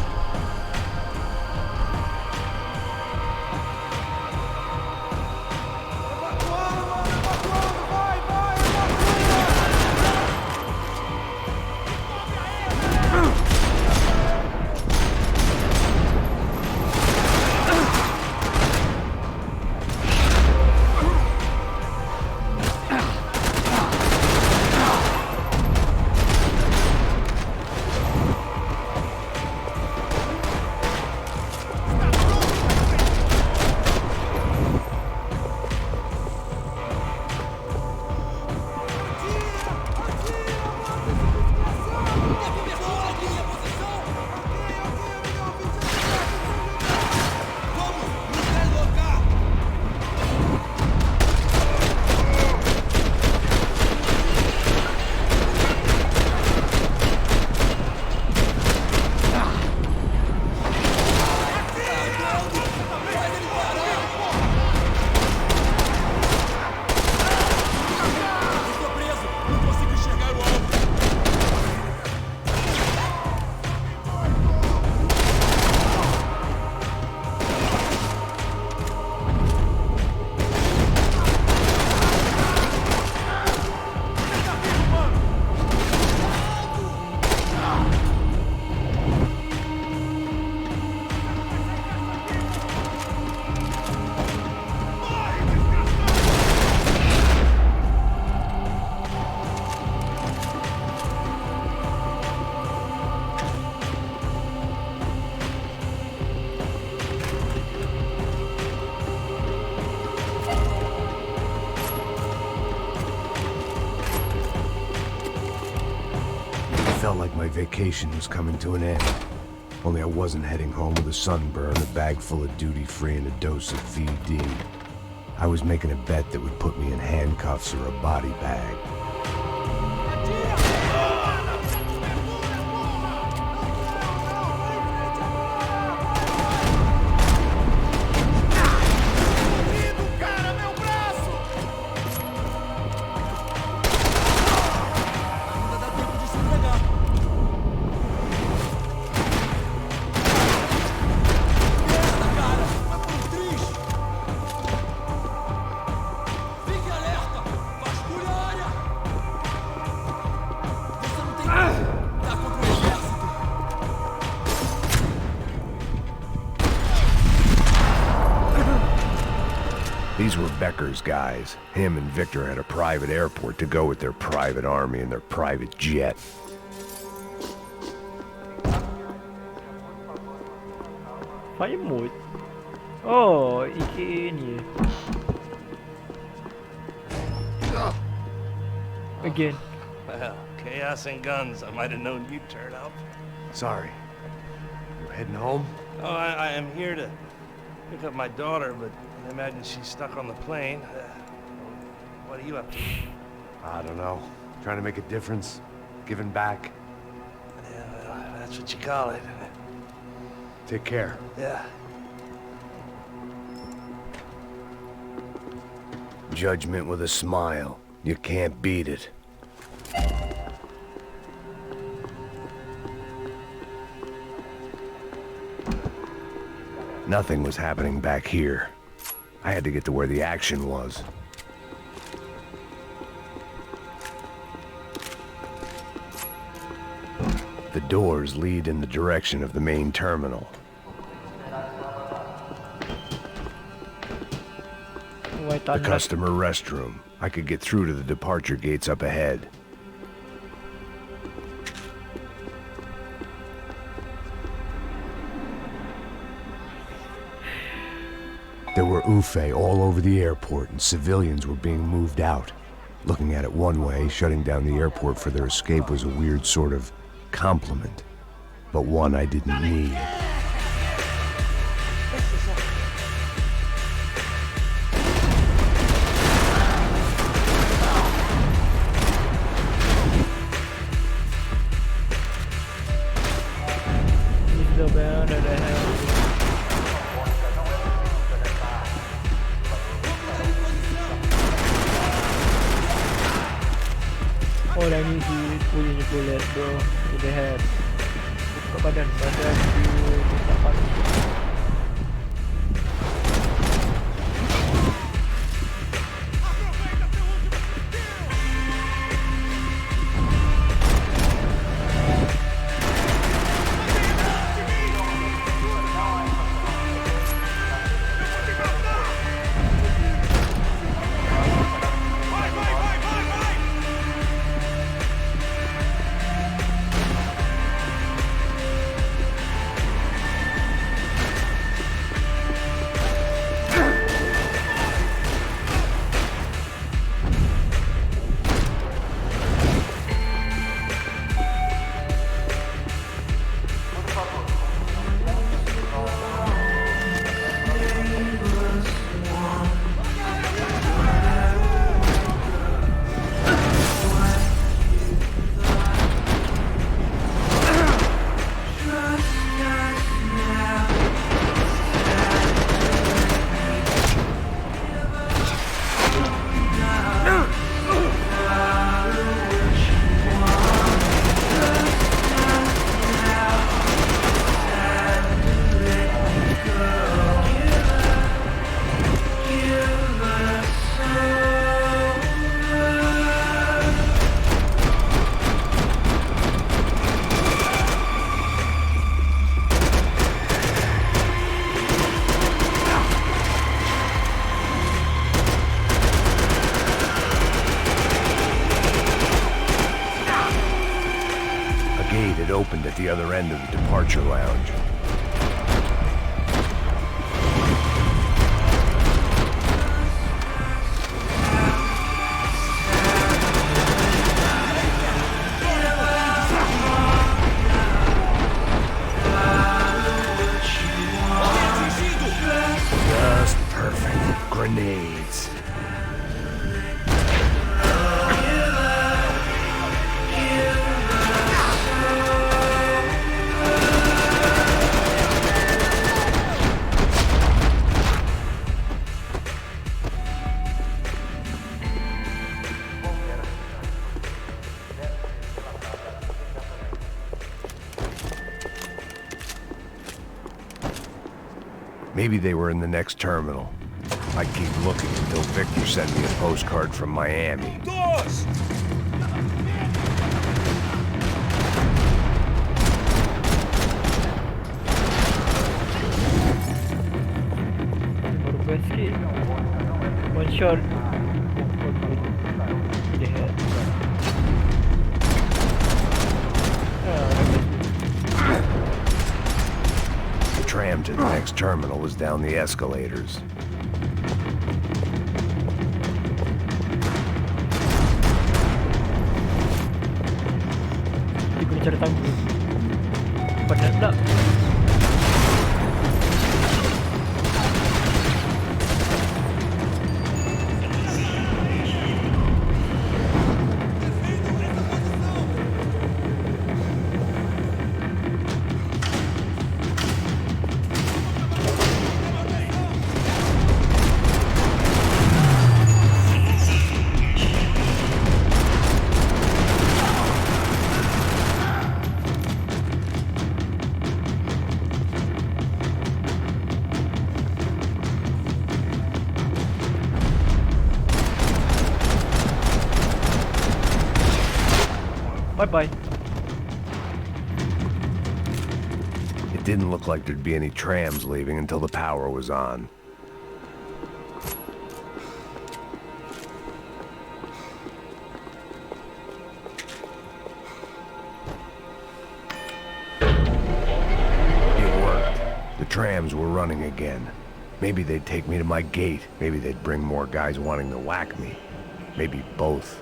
felt like my vacation was coming to an end. Only I wasn't heading home with a sunburn, a bag full of duty-free, and a dose of VD. I was making a bet that would put me in handcuffs or a body bag. These were Becker's guys. Him and Victor had a private airport to go with their private army and their private jet. Fire mode. Oh, EKA ni. Again. Well, chaos and guns. I might have known you'd turn up. Sorry. You heading home? Oh, I am here to pick up my daughter, but I imagine she's stuck on the plane. What are you up to? I don't know. Trying to make a difference. Giving back. Yeah, well, that's what you call it. Take care. Yeah. Judgment with a smile. You can't beat it. Nothing was happening back here. I had to get to where the action was. The doors lead in the direction of the main terminal. The customer restroom. I could get through to the departure gates up ahead. There were UFE all over the airport, and civilians were being moved out. Looking at it one way, shutting down the airport for their escape was a weird sort of compliment, but one I didn't need. Oh, dah ni si punya bullet bro. To the head. Buka badan dia tak panas. Opened at the other end of the departure lounge. Maybe they were in the next terminal. I keep looking until Victor sent me a postcard from Miami. Doors! Baru best sikit. One shot. Dia head. The tram to the next terminal was down the escalators. Dia guna cara tangga. Penat pula. Bye-bye. It didn't look like there'd be any trams leaving until the power was on. It worked. The trams were running again. Maybe they'd take me to my gate. Maybe they'd bring more guys wanting to whack me. Maybe both.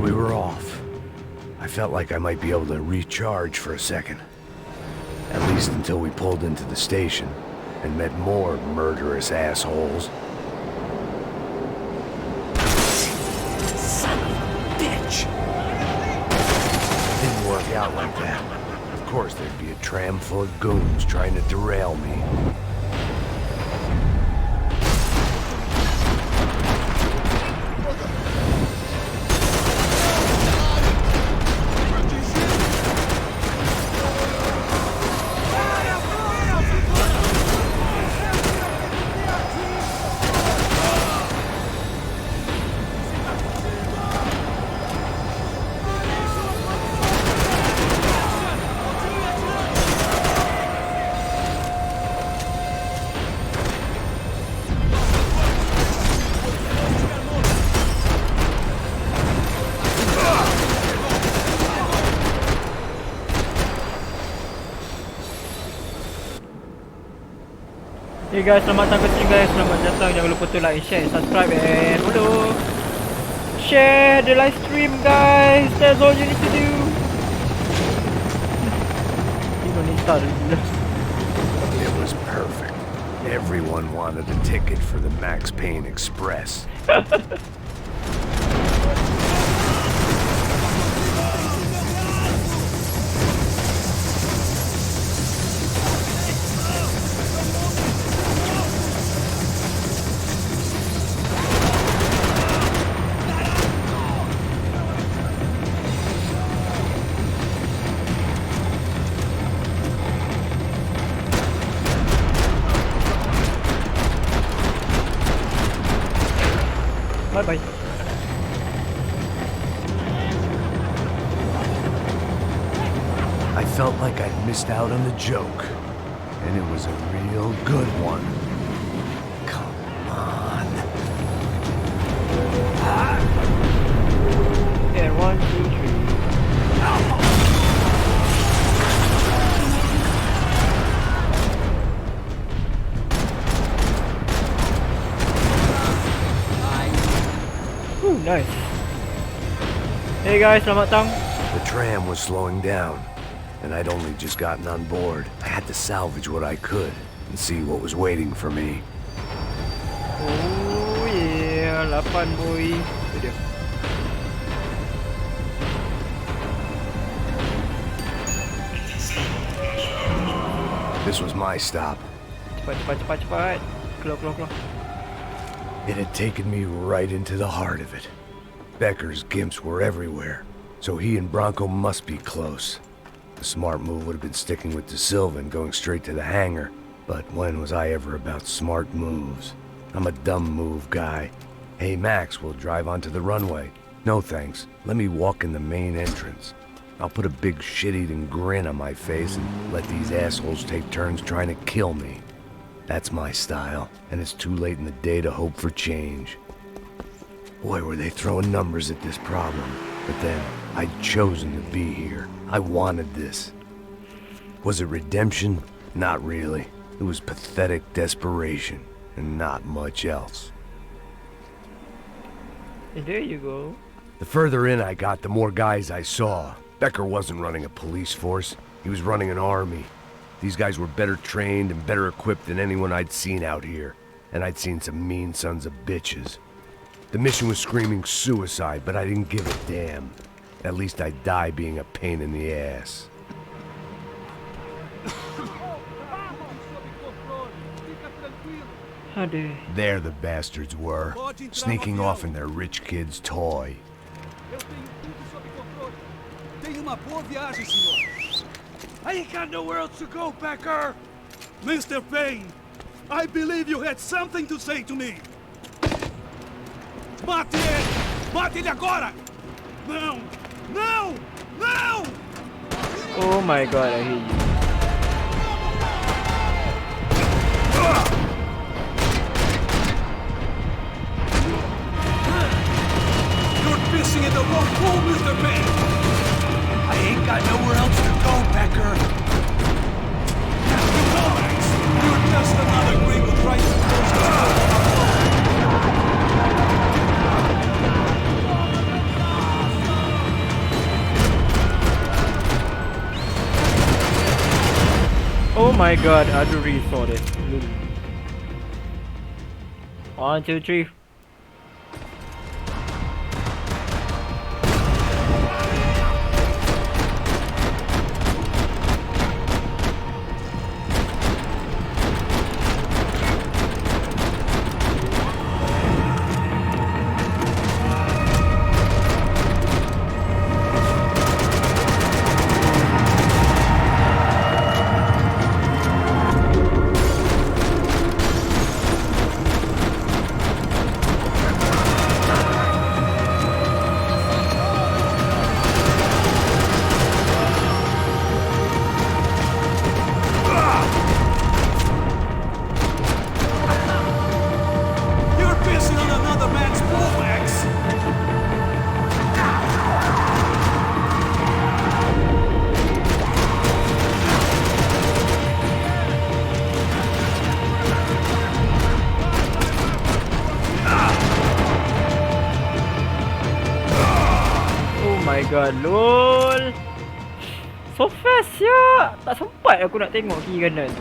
We were off. I felt like I might be able to recharge for a second. At least until we pulled into the station and met more murderous assholes. Son of a bitch! Didn't work out like that. Of course there'd be a tram full of goons trying to derail me. Hey guys, selamat datang ke sini guys. Selamat datang. Jangan lupa to like, share, subscribe and follow. Share the live stream guys. That's all you need to do. You don't need to start it. It was perfect. Everyone wanted a ticket for the Max Payne Express. Bye-bye. I felt like I'd missed out on the joke, and it was a real good one. Come on. Here, 1, 2, 3. Nice. Hey guys, selamat datang. The tram was slowing down, and I'd only just gotten on board. I had to salvage what I could and see what was waiting for me. Oh yeah, 8 boy. Itu dia. This was my stop. Cepat. Keluar. It had taken me right into the heart of it. Becker's gimps were everywhere, so he and Bronco must be close. The smart move would have been sticking with De Silva and going straight to the hangar, but when was I ever about smart moves? I'm a dumb move guy. Hey Max, we'll drive onto the runway. No thanks, let me walk in the main entrance. I'll put a big shit-eating grin on my face and let these assholes take turns trying to kill me. That's my style, and it's too late in the day to hope for change. Boy, were they throwing numbers at this problem. But then, I'd chosen to be here. I wanted this. Was it redemption? Not really. It was pathetic desperation, and not much else. And there you go. The further in I got, the more guys I saw. Becker wasn't running a police force. He was running an army. These guys were better trained and better equipped than anyone I'd seen out here. And I'd seen some mean sons of bitches. The mission was screaming suicide, but I didn't give a damn. At least I'd die being a pain in the ass. Aduh. There the bastards were, sneaking off in their rich kid's toy. I ain't got nowhere else to go, Becker! Mr. Payne, I believe you had something to say to me. Mate ele! Mate ele agora! Não! Não! Não! Oh my god, I hate you. You're fishing in the wrong pool, Mr. Payne! I ain't got nowhere else to go, Becker! Relax! You're just another gringo trying to close the door. Oh my god, I do really saw this. 1, 2, 3. My god, lol. So fast ya. Tak sempat aku nak tengok kiri kanan.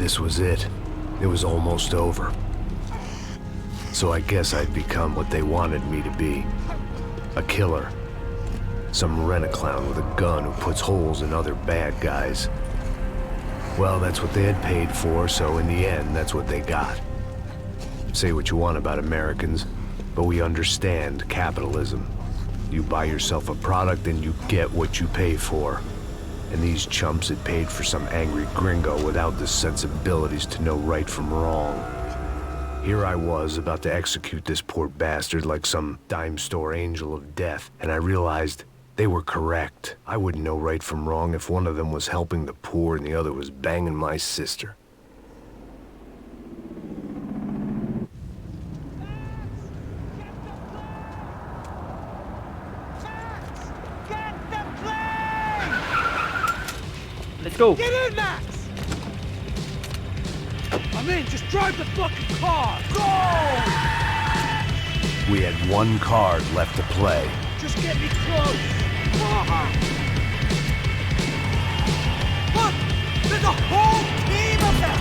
This was it. It was almost over. So I guess I'd become what they wanted me to be. A killer. Some rent-a-clown with a gun who puts holes in other bad guys. Well, that's what they had paid for, so in the end, that's what they got. Say what you want about Americans, but we understand capitalism. You buy yourself a product and you get what you pay for. And these chumps had paid for some angry gringo without the sensibilities to know right from wrong. Here I was, about to execute this poor bastard like some dime store angel of death, and I realized they were correct. I wouldn't know right from wrong if one of them was helping the poor and the other was banging my sister. Let's go. Get in, Max! I'm in, just drive the fucking car! Go! We had one card left to play. Just get me close! Look! There's a whole team of them!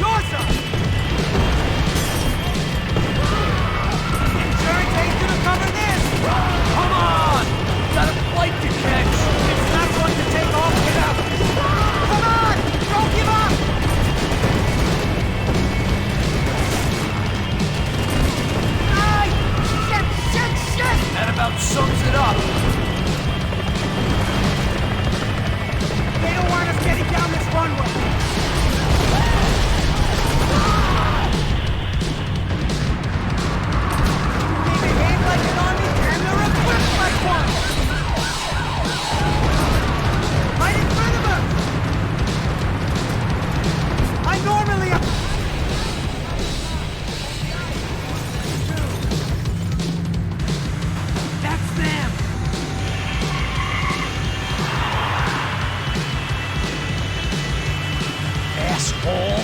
Your side! Insurance ain't gonna cover this! Come on! Got a flight to catch! It's not going to take off without... Come on! Don't give up! Ay! Shit! That about sums it up. They don't want us getting down this runway. They behave like an army and they're equipped like one. Right in front of us. I normally... That's them. Asshole!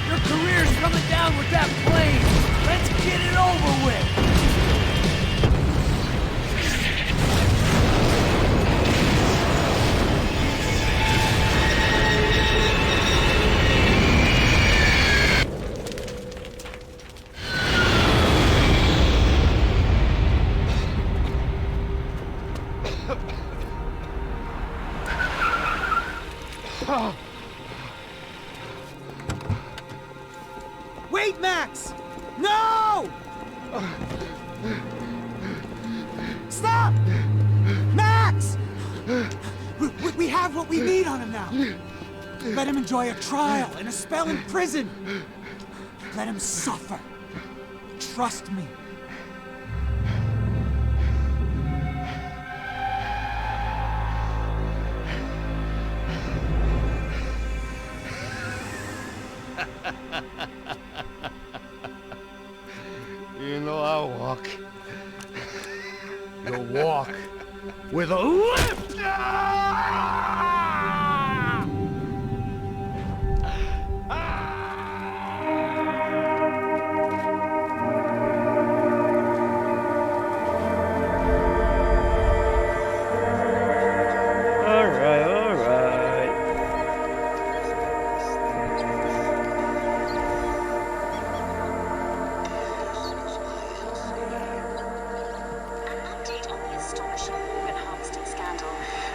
Your career's coming down with that plane! Let's get it over with! Wait, Max! No! Stop! Max! We have what we need on him now. Let him enjoy a trial and a spell in prison. Let him suffer. Trust me. You know I'll walk. You'll walk with a limp! Alright, alright.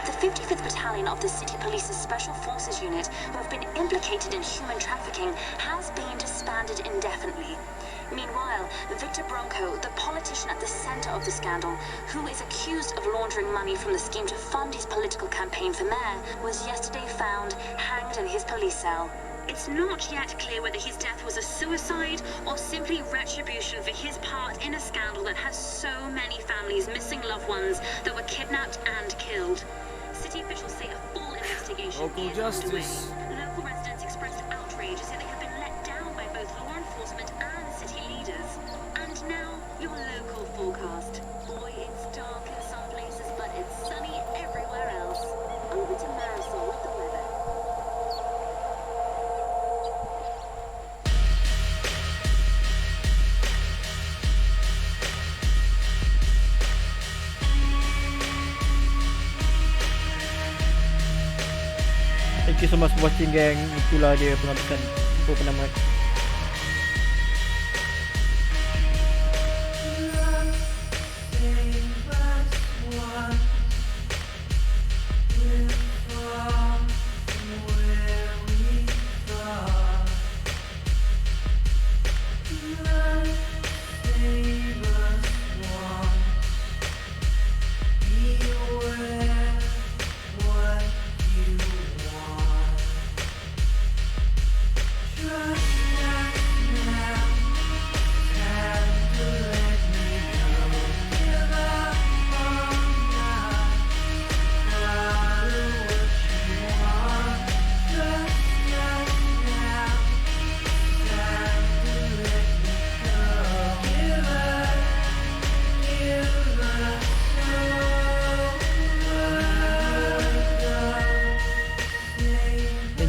The 55th Battalion of the City Police's Special Forces Unit, who have been implicated in human trafficking, has been disbanded indefinitely. Meanwhile, Victor Bronco, the politician at the center of the scandal, who is accused of laundering money from the scheme to fund his political campaign for mayor, was yesterday found hanged in his police cell. It's not yet clear whether his death was a suicide or simply retribution for his part in a scandal that has so many families missing loved ones that were kidnapped and killed. City officials say a full investigation Local is justice. underway. Local residents expressed outrage as they have been let down by both law enforcement and city leaders. And now, your local forecast. Boy, it's dark in some places, but it's sunny everywhere else. Over to Marisol with the weather. Thank you so much for watching, gang. Itulah dia penghabisan penamat.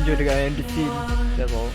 Enjoy dengan end scene. That's all.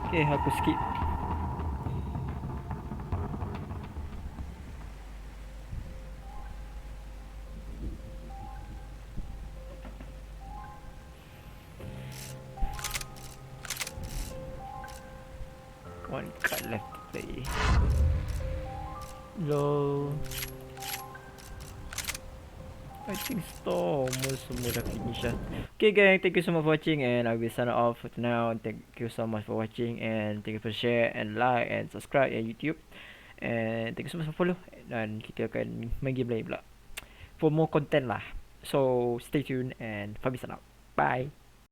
Okay, aku skip. One card left to play. Lol. I think store almost semua dah finish lah. Okay gang, thank you so much for watching and I will sign off for now. Thank you so much for watching and thank you for share and like and subscribe at YouTube. And thank you so much for follow. Dan kita akan main game lain pula. For more content lah. So stay tuned and Fahmi sign out. Bye.